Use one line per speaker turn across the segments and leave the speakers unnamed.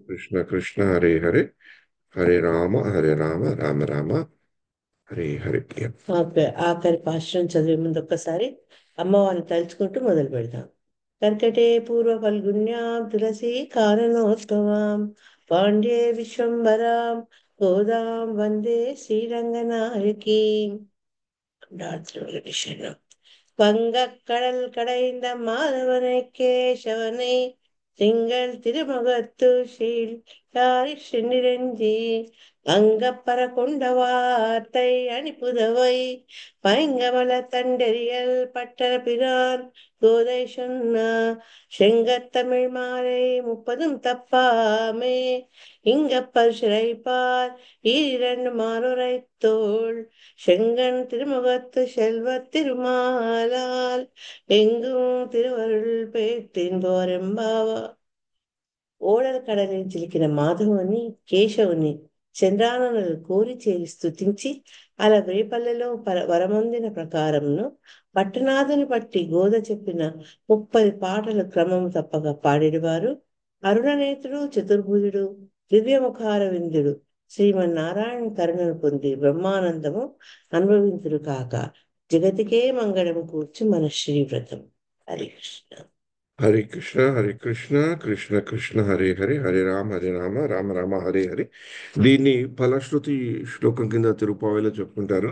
కృష్ణ కృష్ణ హరే హరే హరే రామ రామ రామ హరే హరే.
ఆఖరి పాశ్రం చదివే ముందు ఒక్కసారి అమ్మవారిని తలుచుకుంటూ మొదలు పెడదాం. కర్కటే పూర్వ ఫల్గుణ్యాం తులసీ కాననోత్సవాం పాండ్యే విశ్వంబరాం గోదాం వందే శ్రీరంగనాయకీం. வங்கக்கடல் கடைந்த மாதவனை கேசவனை திங்கள் திருமுகத்து ஷீல் யாரி சென்னிரஞ்சி அங்கப்பற கொண்ட வார்த்தை அணிப்புதவை பைங்கமல தண்டெறியல் பட்டர பிரான் கோதை சொன்ன செங்கத்தமிழ் மாலை முப்பதும் தப்பாமே இங்கப்பர் சிறைப்பார் ஈரிரண்டு மாறுரை தோள் செங்கன் திருமுகத்து செல்வத் திருமாலால் எங்கும் திருவருள் பேட்டின் போరెంబావా. ఓడల కడలిని చిలికిన మాధవుని కేశవుని చంద్రాననులు కోరి చేరి స్తుతించి అలా వేపల్లెలో వరమొందిన ప్రకారమును పట్టణాదుని పట్టి గోద చెప్పిన 30 పాటల క్రమం తప్పక పాడేవారు అరుణనేత్రుడు చతుర్భుజుడు దివ్యముఖార విందుడు శ్రీమన్నారాయణ కరుణను పొంది బ్రహ్మానందము అనుభవించుడు కాక జగతికే మంగళము కూర్చు మన శ్రీవ్రతం. హరి కృష్ణ.
హరే కృష్ణ కృష్ణ కృష్ణ హరే హరే హరే రామ రామ రామ హరే హరే. దీన్ని ఫలశ్రుతి శ్లోకం కింద తిరుపావైలో చెప్పుకుంటారు.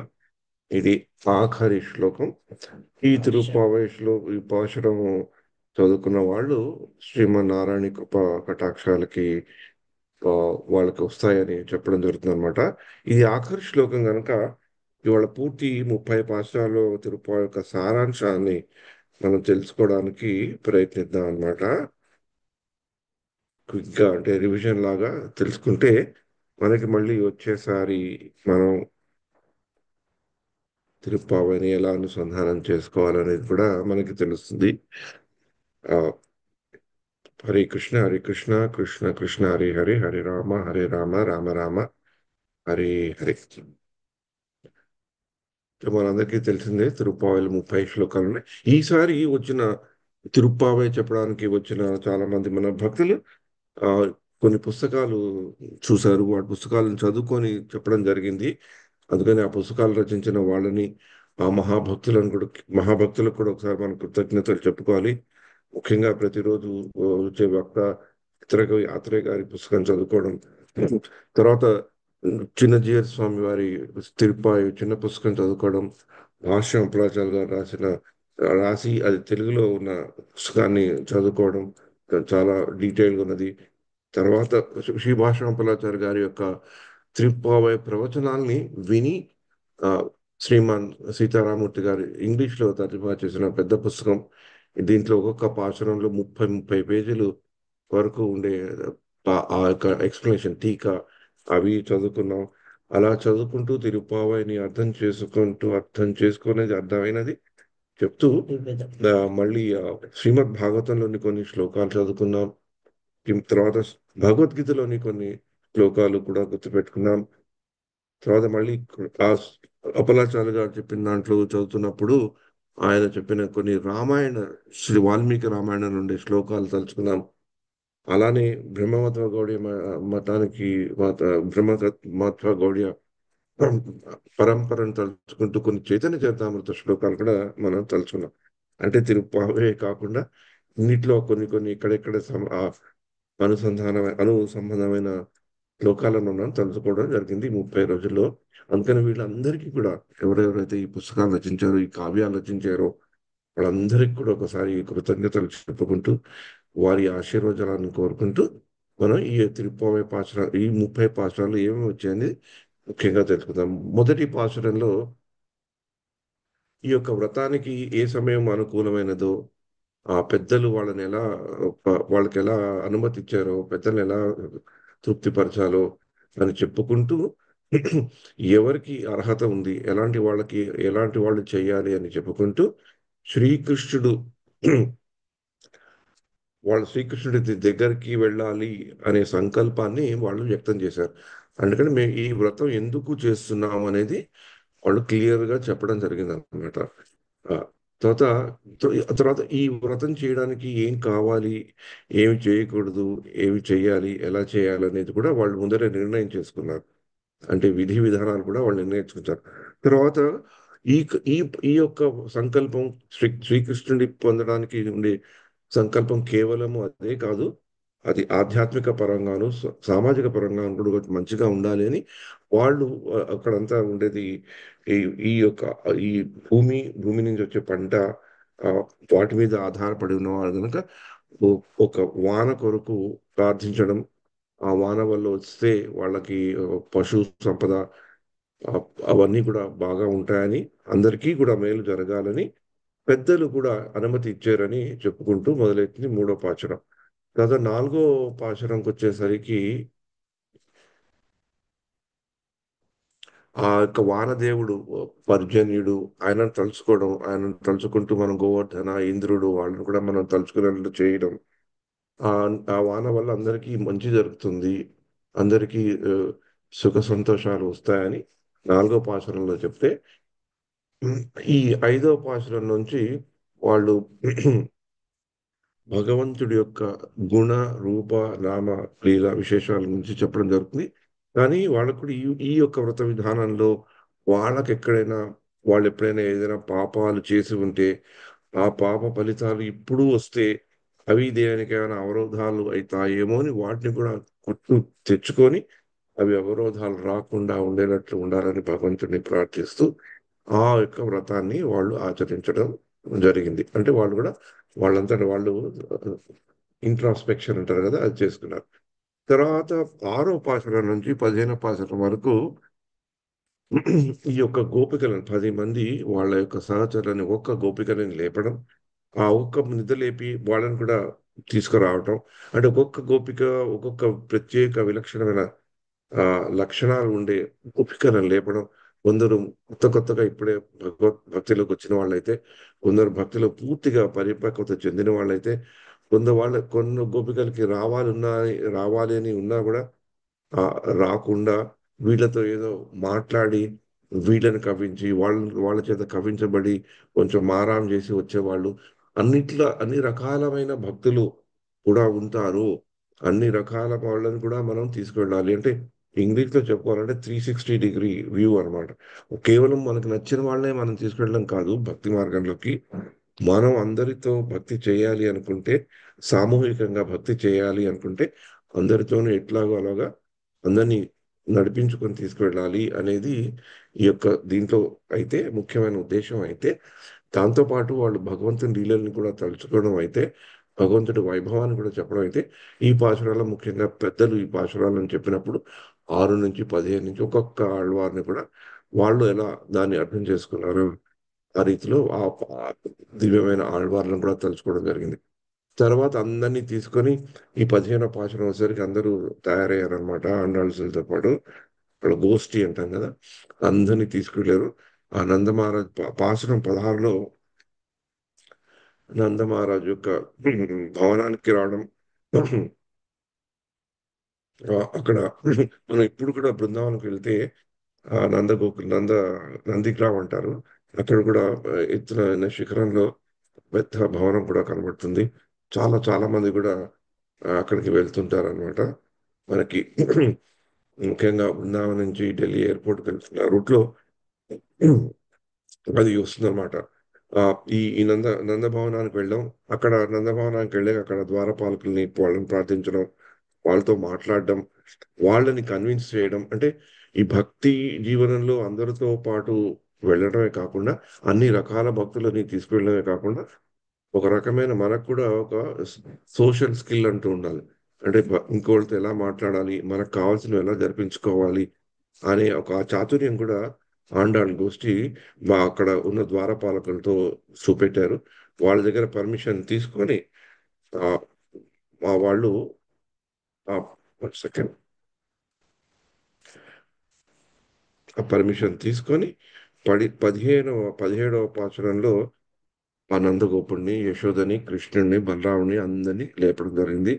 ఇది ఆఖరి శ్లోకం. ఈ ఈ పాశురము చదువుకున్న వాళ్ళు శ్రీమన్నారాయణ కృప కటాక్షాలకి వాళ్ళకి వస్తాయని చెప్పడం జరుగుతుంది అనమాట. ఇది ఆఖరి శ్లోకం కనుక ఇవాళ పూర్తి 30 పాఠశాలలో తిరుపతి యొక్క సారాంశాన్ని మనం తెలుసుకోవడానికి ప్రయత్నిద్దాం అనమాట. క్విక్గా అంటే రివిజన్ లాగా తెలుసుకుంటే మనకి మళ్ళీ వచ్చేసారి మనం తిరుప్పావని ఎలా అనుసంధానం చేసుకోవాలనేది కూడా మనకి తెలుస్తుంది. హరే కృష్ణ కృష్ణ కృష్ణ హరే హరే హరే రామ రామ రామ హరే హరే. మనందరికీ తెలిసిందే తిరుప్పావైలు 30 శ్లోకాలు ఉన్నాయి. ఈసారి వచ్చిన తిరుప్పావై చెప్పడానికి వచ్చిన చాలా మంది మన భక్తులు కొన్ని పుస్తకాలు చూశారు. వాటి పుస్తకాలను చదువుకొని చెప్పడం జరిగింది. అందుకని ఆ పుస్తకాలు రచించిన వాళ్ళని ఆ మహాభక్తులకు కూడా ఒకసారి మనం కృతజ్ఞతలు చెప్పుకోవాలి. ముఖ్యంగా ప్రతిరోజు వచ్చే వక్త ఇతరకవి ఆత్రేయ గారి పుస్తకం చదువుకోవడం, తర్వాత చిన్నజీయర్ స్వామి వారి తిరుపాయి చిన్న పుస్తకం చదువుకోవడం, భాష్యం అప్పలాచార్య గారు రాసి అది తెలుగులో ఉన్న పుస్తకాన్ని చదువుకోవడం చాలా డీటెయిల్గా ఉన్నది. తర్వాత శ్రీ భాషాంపలాచార్య గారి యొక్క త్రిపావై ప్రవచనాల్ని విని శ్రీమాన్ సీతారామూర్తి గారు ఇంగ్లీష్లో తర్జుమా చేసిన పెద్ద పుస్తకం. దీంట్లో ఒక్కొక్క పాశురంలో 30 పేజీలు వరకు ఉండే ఆ యొక్క ఎక్స్ప్లెనేషన్ టీకా అవి చదువుకున్నాం. అలా చదువుకుంటూ తిరుపావైని అర్థం చేసుకునేది అర్థమైనది చెప్తూ మళ్ళీ శ్రీమద్ భాగవతంలోని కొన్ని శ్లోకాలు చదువుకున్నాం. తర్వాత భగవద్గీతలోని కొన్ని శ్లోకాలు కూడా గుర్తుపెట్టుకున్నాం. తర్వాత మళ్ళీ అప్పలాచార్య గారు చెప్పిన దాంట్లో చదువుతున్నప్పుడు ఆయన చెప్పిన కొన్ని శ్రీ వాల్మీకి రామాయణం నుండి శ్లోకాలు తలుచుకున్నాం. అలానే బ్రహ్మమత్వ గౌడీయ మతానికి బ్రహ్మమత్వ గౌడీయ పరంపరను తలుచుకుంటూ కొన్ని చైతన్య చరితామృత శ్లోకాలు కూడా మనం తలుచుకున్నాం. అంటే తిరుప్పావే కాకుండా ఇన్నిట్లో కొన్ని ఇక్కడెక్కడ సంబంధమైన శ్లోకాలను మనం తలుచుకోవడం జరిగింది 30 రోజుల్లో. అందుకని వీళ్ళందరికీ కూడా ఎవరెవరైతే ఈ పుస్తకాలు రచించారో, ఈ కావ్యాలు రచించారో వాళ్ళందరికీ కూడా ఒకసారి కృతజ్ఞతలు చెప్పుకుంటూ వారి ఆశీర్వచనాలను కోరుకుంటూ మనం ఈ తిరుప్పావై పాశురాలు ఈ 30 పాశురాలు ఏమేమి వచ్చాయని ముఖ్యంగా తెలుసుకుందాం. మొదటి పాశురంలో ఈ యొక్క వ్రతానికి ఏ సమయం అనుకూలమైనదో, ఆ పెద్దలు వాళ్ళకి ఎలా అనుమతి ఇచ్చారో, పెద్దలు ఎలా తృప్తిపరచాలో అని చెప్పుకుంటూ ఎవరికి అర్హత ఉంది, ఎలాంటి వాళ్ళు చేయాలి అని చెప్పుకుంటూ శ్రీకృష్ణుడు శ్రీకృష్ణుడి దగ్గరికి వెళ్ళాలి అనే సంకల్పాన్ని వాళ్ళు వ్యక్తం చేశారు. అందుకని మేము ఈ వ్రతం ఎందుకు చేస్తున్నాం అనేది వాళ్ళు క్లియర్ గా చెప్పడం జరిగింది అనమాట. తర్వాత తర్వాత ఈ వ్రతం చేయడానికి ఏం కావాలి, ఏమి చేయకూడదు, ఏమి చేయాలి, ఎలా చేయాలి అనేది కూడా వాళ్ళు ముందరే నిర్ణయం చేసుకున్నారు. అంటే విధి విధానాలు కూడా వాళ్ళు నిర్ణయించుకుంటారు. తర్వాత ఈ ఈ ఈ యొక్క సంకల్పం శ్రీకృష్ణుడి పొందడానికి ఉండే సంకల్పం కేవలము అదే కాదు. అది ఆధ్యాత్మిక పరంగాను సామాజిక పరంగాను కూడా మంచిగా ఉండాలి అని వాళ్ళు అక్కడంతా ఉండేది ఈ ఈ యొక్క ఈ భూమి నుంచి వచ్చే పంట, ఆ, వాటి మీద ఆధారపడి ఉన్నవారు కనుక ఒక వాన కొరకు ప్రార్థించడం, ఆ వాన వల్ల వస్తే వాళ్ళకి పశు సంపద, ఆ, అవన్నీ కూడా బాగా ఉంటాయని, అందరికీ కూడా మేలు జరగాలని పెద్దలు కూడా అనుమతి ఇచ్చారని చెప్పుకుంటూ మొదలెట్టింది మూడో పాచురం. తర్వాత నాలుగో పాశురంకి వచ్చేసరికి ఆ యొక్క వానదేవుడు పర్జన్యుడు, ఆయనను తలుచుకోవడం, ఆయనను తలుచుకుంటూ మనం గోవర్ధన, ఇంద్రుడు వాళ్ళని కూడా మనం తలుచుకునేట్టు చేయడం, ఆ ఆ వాన వల్ల అందరికీ మంచి జరుగుతుంది, అందరికీ సుఖ సంతోషాలు వస్తాయని నాలుగో పాశురంలో చెప్తే, ఈ ఐదో పాశురం నుంచి వాళ్ళు భగవంతుడి యొక్క గుణ, రూప, నామ, లీల విశేషాల గురించి చెప్పడం జరుగుతుంది. కానీ వాళ్ళకు కూడా ఈ యొక్క వ్రత విధానంలో వాళ్ళకి ఎక్కడైనా, వాళ్ళు ఎప్పుడైనా ఏదైనా పాపాలు చేసి ఉంటే ఆ పాప ఫలితాలు ఇప్పుడు వస్తే అవి దేనికైనా అవరోధాలు అవుతాయేమో అని వాటిని కూడా గుర్తు తెచ్చుకొని అవి అవరోధాలు రాకుండా ఉండేటట్లు ఉండాలని భగవంతుడిని ప్రార్థిస్తూ ఆ యొక్క వ్రతాన్ని వాళ్ళు ఆచరించడం జరిగింది. అంటే వాళ్ళు కూడా వాళ్ళంతట వాళ్ళు ఇంట్రాస్పెక్షన్ అంటారు కదా, అది చేసుకున్నారు. తర్వాత ఆరో పాశురం నుంచి 15వ పాశురం వరకు ఈ యొక్క గోపికలను 10 మంది వాళ్ళ యొక్క సహచరులని ఒక్క గోపికని లేపడం, ఆ ఒక్క నిద్ర లేపి వాళ్ళని కూడా తీసుకురావటం. అంటే ఒక్కొక్క గోపిక ఒక్కొక్క ప్రత్యేక విలక్షణమైన లక్షణాలు ఉండే గోపికలను లేపడం. కొందరు కొత్తగా ఇప్పుడే భక్తిలోకి వచ్చిన వాళ్ళైతే, కొందరు భక్తిలో పూర్తిగా పరిపక్వత చెందిన వాళ్ళైతే, కొన్ని గోపికలకి రావాలి అని ఉన్నా కూడా ఆ, రాకుండా వీళ్ళతో ఏదో మాట్లాడి వీళ్ళని కవ్వించి వాళ్ళ చేత కవ్వించబడి కొంచెం మారాం చేసి వచ్చేవాళ్ళు, అన్ని రకాలమైన భక్తులు కూడా ఉంటారు. అన్ని రకాల వాళ్ళని కూడా మనం తీసుకువెళ్ళాలి. అంటే ఇంగ్లీష్ లో చెప్పుకోవాలంటే 360 డిగ్రీ వ్యూ అన్నమాట. కేవలం మనకు నచ్చిన వాళ్ళనే మనం తీసుకెళ్ళడం కాదు భక్తి మార్గంలోకి. మనం అందరితో భక్తి చేయాలి అనుకుంటే, సామూహికంగా భక్తి చేయాలి అనుకుంటే, అందరితోనూ ఎట్లాగో అలాగా అందరినీ నడిపించుకొని తీసుకువెళ్ళాలి అనేది ఈ యొక్క దీంట్లో అయితే ముఖ్యమైన ఉద్దేశం అయితే, దాంతోపాటు వాళ్ళు భగవంతుని లీలల్ని కూడా తలుచుకోవడం అయితే, భగవంతుడి వైభవాన్ని కూడా చెప్పడం అయితే, ఈ పాశురాల్లో ముఖ్యంగా పెద్దలు ఈ పాశురాలను చెప్పినప్పుడు 6 నుంచి 15 నుంచి ఒక్కొక్క ఆళ్వారిని కూడా వాళ్ళు ఎలా దాన్ని అర్థం చేసుకున్నారు, ఆ రీతిలో ఆ దివ్యమైన ఆళ్వార్లను కూడా తలుచుకోవడం జరిగింది. తర్వాత అందరినీ తీసుకొని ఈ 15వ పాశురం వచ్చేసరికి అందరూ తయారయ్యారనమాట, ఆండాళ్ళతో పాటు. అక్కడ గోష్ఠి అంటాం కదా, అందరినీ తీసుకెళ్లారు. ఆ నందమహారాజ్ పాశురం 16లో నందమహారాజు యొక్క భవనానికి రావడం, అక్కడ మనం ఇప్పుడు కూడా బృందావనంకి వెళ్తే ఆ నందిగ్రామ్ అంటారు, అక్కడ కూడా ఎత్తున శిఖరంలో పెద్ద భవనం కూడా కనబడుతుంది. చాలా చాలా మంది కూడా అక్కడికి వెళ్తుంటారు అనమాట. మనకి ముఖ్యంగా బృందావనం నుంచి ఢిల్లీ ఎయిర్పోర్ట్కి వెళ్తున్న రూట్లో అది వస్తుందన్నమాట. ఆ, ఈ నందభవనానికి వెళ్ళడం, అక్కడ నందభవనానికి వెళ్ళి అక్కడ ద్వారపాలకుల్ని వాళ్ళని ప్రార్థించడం, వాళ్ళతో మాట్లాడడం, వాళ్ళని కన్విన్స్ చేయడం. అంటే ఈ భక్తి జీవనంలో అందరితో పాటు వెళ్ళడమే కాకుండా అన్ని రకాల భక్తులని తీసుకువెళ్ళడమే కాకుండా ఒక రకమైన మనకు కూడా ఒక సోషల్ స్కిల్ అంటూ ఉండాలి. అంటే ఇంకోళ్ళతో ఎలా మాట్లాడాలి, మనకు కావాల్సినవి ఎలా జరిపించుకోవాలి అనే ఒక చాతుర్యం కూడా ఆండాళ్ గోష్ఠి అక్కడ ఉన్న ద్వారపాలకులతో చూపెట్టారు. వాళ్ళ దగ్గర పర్మిషన్ తీసుకొని ఆ, మా వాళ్ళు సెకండ్ ఆ పర్మిషన్ తీసుకొని 17వ పాసురంలో ఆ నందగోపుడిని, యశోదని, కృష్ణుడిని, బలరాముని అందరినీ లేపడం జరిగింది.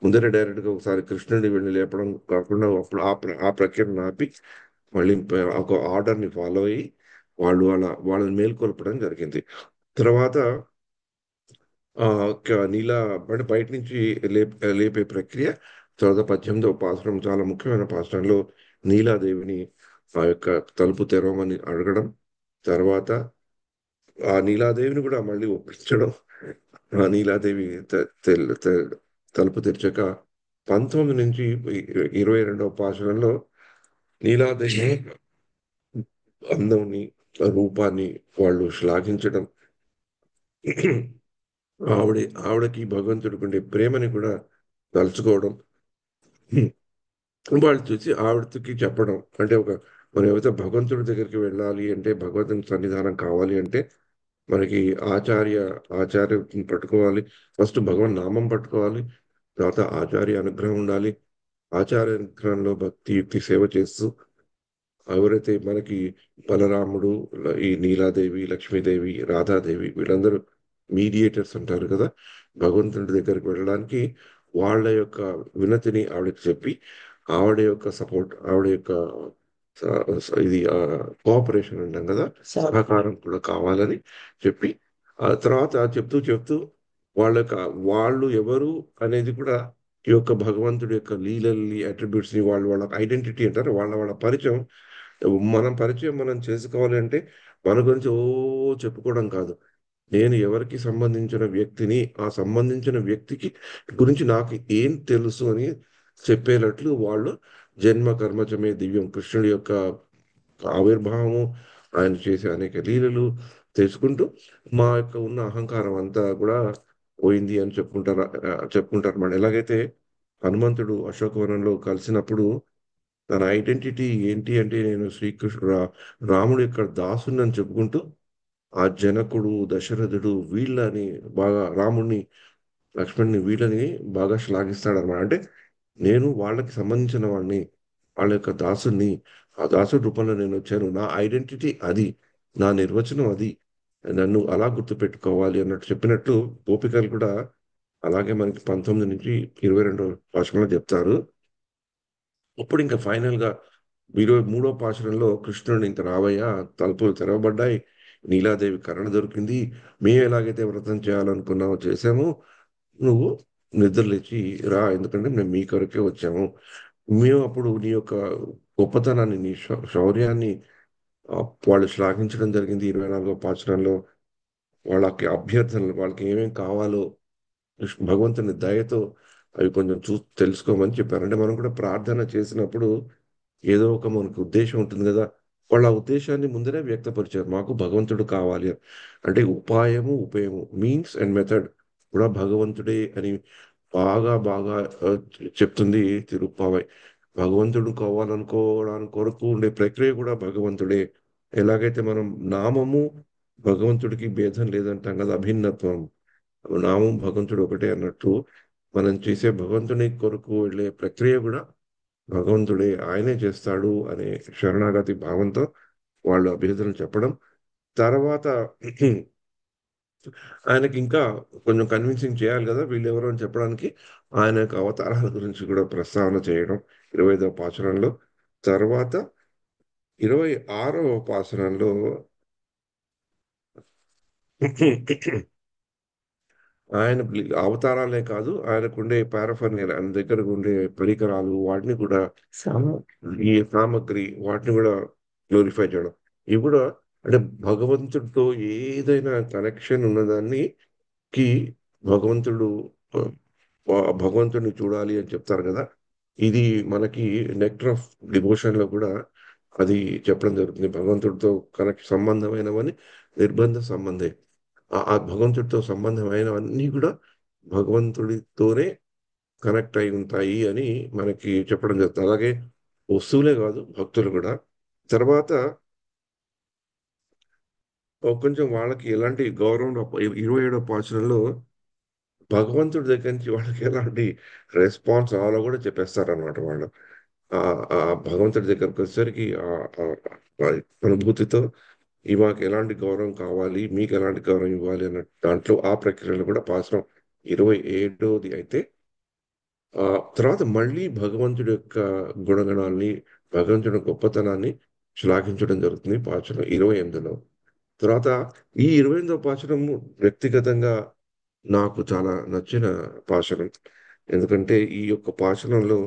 ముందరే డైరెక్ట్ గా ఒకసారి కృష్ణుడిని వెళ్ళి లేపడం కాకుండా అప్పుడు ఆ ప్రక్రియను ఆపి మళ్ళీ ఒక ఆర్డర్ ని ఫాలో అయ్యి వాళ్ళని మేల్కొల్పడం జరిగింది. తర్వాత నీలా అంటే బయట నుంచి లేపే ప్రక్రియ. తర్వాత 18వ పాసురం చాలా ముఖ్యమైన పాసురంలో నీలాదేవిని ఆ యొక్క తలుపు తెరవమని అడగడం. తర్వాత ఆ నీలాదేవిని కూడా మళ్ళీ ఒప్పించడం. ఆ నీలాదేవి తలుపు తెరిచాక 19 నుంచి 22వ పాసురంలో నీలాదేవి అందంని, రూపాన్ని వాళ్ళు శ్లాఘించడం. ఆవిడ ఆవిడకి భగవంతుడికి ఉండే ప్రేమని కూడా తలుచుకోవడం. వాళ్ళు చూసి ఆవిడకి చెప్పడం. అంటే మనం ఏవైతే భగవంతుడి దగ్గరికి వెళ్ళాలి అంటే, భగవంతుని సన్నిధానం కావాలి అంటే, మనకి ఆచార్యని పట్టుకోవాలి. ఫస్ట్ భగవన్ నామం పట్టుకోవాలి. తర్వాత ఆచార్య అనుగ్రహం ఉండాలి. ఆచార్య అనుగ్రహంలో భక్తి యుక్తి సేవ చేస్తూ ఎవరైతే మనకి బలరాముడు, ఈ నీలాదేవి, లక్ష్మీదేవి, రాధాదేవి వీళ్ళందరూ మీడియేటర్స్ అంటారు కదా, భగవంతుడి దగ్గరికి వెళ్ళడానికి వాళ్ళ యొక్క వినతిని ఆవిడకి చెప్పి, ఆవిడ యొక్క సపోర్ట్, ఆవిడ యొక్క ఇది కోఆపరేషన్ అంటాం కదా, సహకారం కూడా కావాలని చెప్పి, ఆ తర్వాత చెప్తూ చెప్తూ వాళ్ళ యొక్క వాళ్ళు ఎవరు అనేది కూడా ఈ యొక్క భగవంతుడి యొక్క లీలల్ని, అట్రిబ్యూట్స్ ని, వాళ్ళ ఐడెంటిటీ అంటారు, వాళ్ళ పరిచయం, పరిచయం మనం చేసుకోవాలి అంటే మన గురించి చెప్పుకోవడం కాదు. నేను ఎవరికి సంబంధించిన వ్యక్తిని, ఆ సంబంధించిన వ్యక్తికి గురించి నాకు ఏం తెలుసు అని చెప్పేటట్లు వాళ్ళు జన్మ కర్మచమే దివ్యం, కృష్ణుడి యొక్క ఆవిర్భావము, ఆయన చేసే అనేక లీలలు తెలుసుకుంటూ మా యొక్క ఉన్న అహంకారం అంతా కూడా పోయింది అని చెప్పుకుంటారు అన్నమాట. ఎలాగైతే హనుమంతుడు అశోకవనంలో కలిసినప్పుడు తన ఐడెంటిటీ ఏంటి అంటే, నేను రాముడి యొక్క దాసుని అని చెప్పుకుంటూ ఆ జనకుడు, దశరథుడు వీళ్ళని బాగా, రాముడిని, లక్ష్మణ్ని వీళ్ళని బాగా శ్లాఘిస్తాడన్నమాట. అంటే నేను వాళ్ళకి సంబంధించిన వాడిని, వాళ్ళ యొక్క దాసుని, ఆ దాసుడి రూపంలో నేను వచ్చాను, నా ఐడెంటిటీ అది, నా నిర్వచనం అది, నన్ను అలా గుర్తుపెట్టుకోవాలి అన్నట్టు చెప్పినట్టు గోపికలు కూడా అలాగే మనకి 19 నుంచి 22 భాషలో చెప్తారు. అప్పుడు ఇంకా ఫైనల్ గా 23వ పాశురంలో కృష్ణుడు ఇంక రావయ్యా, తలుపులు తెరవబడ్డాయి, నీలాదేవి కరుణ దొరికింది, మేము ఎలాగైతే వ్రతం చేయాలనుకున్నామో చేసాము, నువ్వు నిద్ర లేచి రా, ఎందుకంటే మేము మీ కొరకే వచ్చాము. మేము అప్పుడు నీ యొక్క గొప్పతనాన్ని, నీ శౌర్యాన్ని ఆ, వాళ్ళు శ్లాఘించడం జరిగింది. 24వ పాశురంలో వాళ్ళకి అభ్యర్థనలు, వాళ్ళకి ఏమేం కావాలో భగవంతుని దయతో అవి కొంచెం తెలుసుకోమని చెప్పారు. అంటే మనం కూడా ప్రార్థన చేసినప్పుడు ఏదో ఒక మనకు ఉద్దేశం ఉంటుంది కదా, వాళ్ళ ఆ ఉద్దేశాన్ని ముందరే వ్యక్తపరిచారు, మాకు భగవంతుడు కావాలి అని. అంటే ఉపాయము, ఉపయము, మీన్స్ అండ్ మెథడ్ కూడా భగవంతుడే అని బాగా బాగా ఆ, చెప్తుంది తిరుప్పావై. భగవంతుడు కావాలనుకోవడానికి కొరకు ఉండే ప్రక్రియ కూడా భగవంతుడే. ఎలాగైతే మనం నామము భగవంతుడికి భేదం లేదంటాం కదా, అభిన్నత్వం, నామం భగవంతుడు ఒకటే అన్నట్టు మనం చేసే భగవంతుని కొరకు వెళ్ళే ప్రక్రియ కూడా భగవంతుడే, ఆయనే చేస్తాడు అనే శరణాగతి భావంతో వాళ్ళు అభ్యర్థనలు చెప్పడం. తర్వాత ఆయనకి ఇంకా కొంచెం కన్విన్సింగ్ చేయాలి కదా వీళ్ళు ఎవరు అని చెప్పడానికి, ఆయన యొక్క అవతారాల గురించి కూడా ప్రస్తావన చేయడం 25వ పాసురంలో. తర్వాత 26వ పాసురంలో ఆయన అవతారాలే కాదు, ఆయనకు ఉండే పారఫర్నియల్, ఆయన దగ్గర ఉండే పరికరాలు, వాటిని కూడా ఈ సామగ్రి, వాటిని కూడా గ్లోరిఫై చేయడం. ఇవి కూడా అంటే భగవంతుడితో ఏదైనా కనెక్షన్ ఉన్నదాన్ని కి భగవంతుడు ఆ, భగవంతుడిని చూడాలి అని చెప్తారు కదా, ఇది మనకి నెక్టర్ ఆఫ్ డివోషన్ లో కూడా అది చెప్పడం జరుగుతుంది. భగవంతుడితో సంబంధమైనవని నిర్బంధ సంబంధే, ఆ భగవంతుడితో సంబంధమైనవన్నీ కూడా భగవంతుడితోనే కనెక్ట్ అయి ఉంటాయి అని మనకి చెప్పడం జరుగుతుంది. అలాగే వస్తువులే కాదు, భక్తులు కూడా. తర్వాత కొంచెం వాళ్ళకి ఎలాంటి గౌరవం, 27వ పాచనంలో భగవంతుడి దగ్గర నుంచి వాళ్ళకి ఎలాంటి రెస్పాన్స్ రావాలో కూడా చెప్పేస్తారు అనమాట వాళ్ళు. ఆ ఆ భగవంతుడి దగ్గరకు వచ్చేసరికి ఆ అనుభూతితో మాకు ఎలాంటి గౌరవం కావాలి, మీకు ఎలాంటి గౌరవం ఇవ్వాలి అన్న దాంట్లో ఆ ప్రక్రియలో కూడా పాసరం 27వది అయితే, ఆ తర్వాత మళ్ళీ భగవంతుడి యొక్క గుణగణాల్ని, భగవంతుడి గొప్పతనాన్ని శ్లాఘించడం జరుగుతుంది పాచనం 28లో. తర్వాత ఈ 28వ పాశురము వ్యక్తిగతంగా నాకు చాలా నచ్చిన పాశురం. ఎందుకంటే ఈ యొక్క పాశురంలో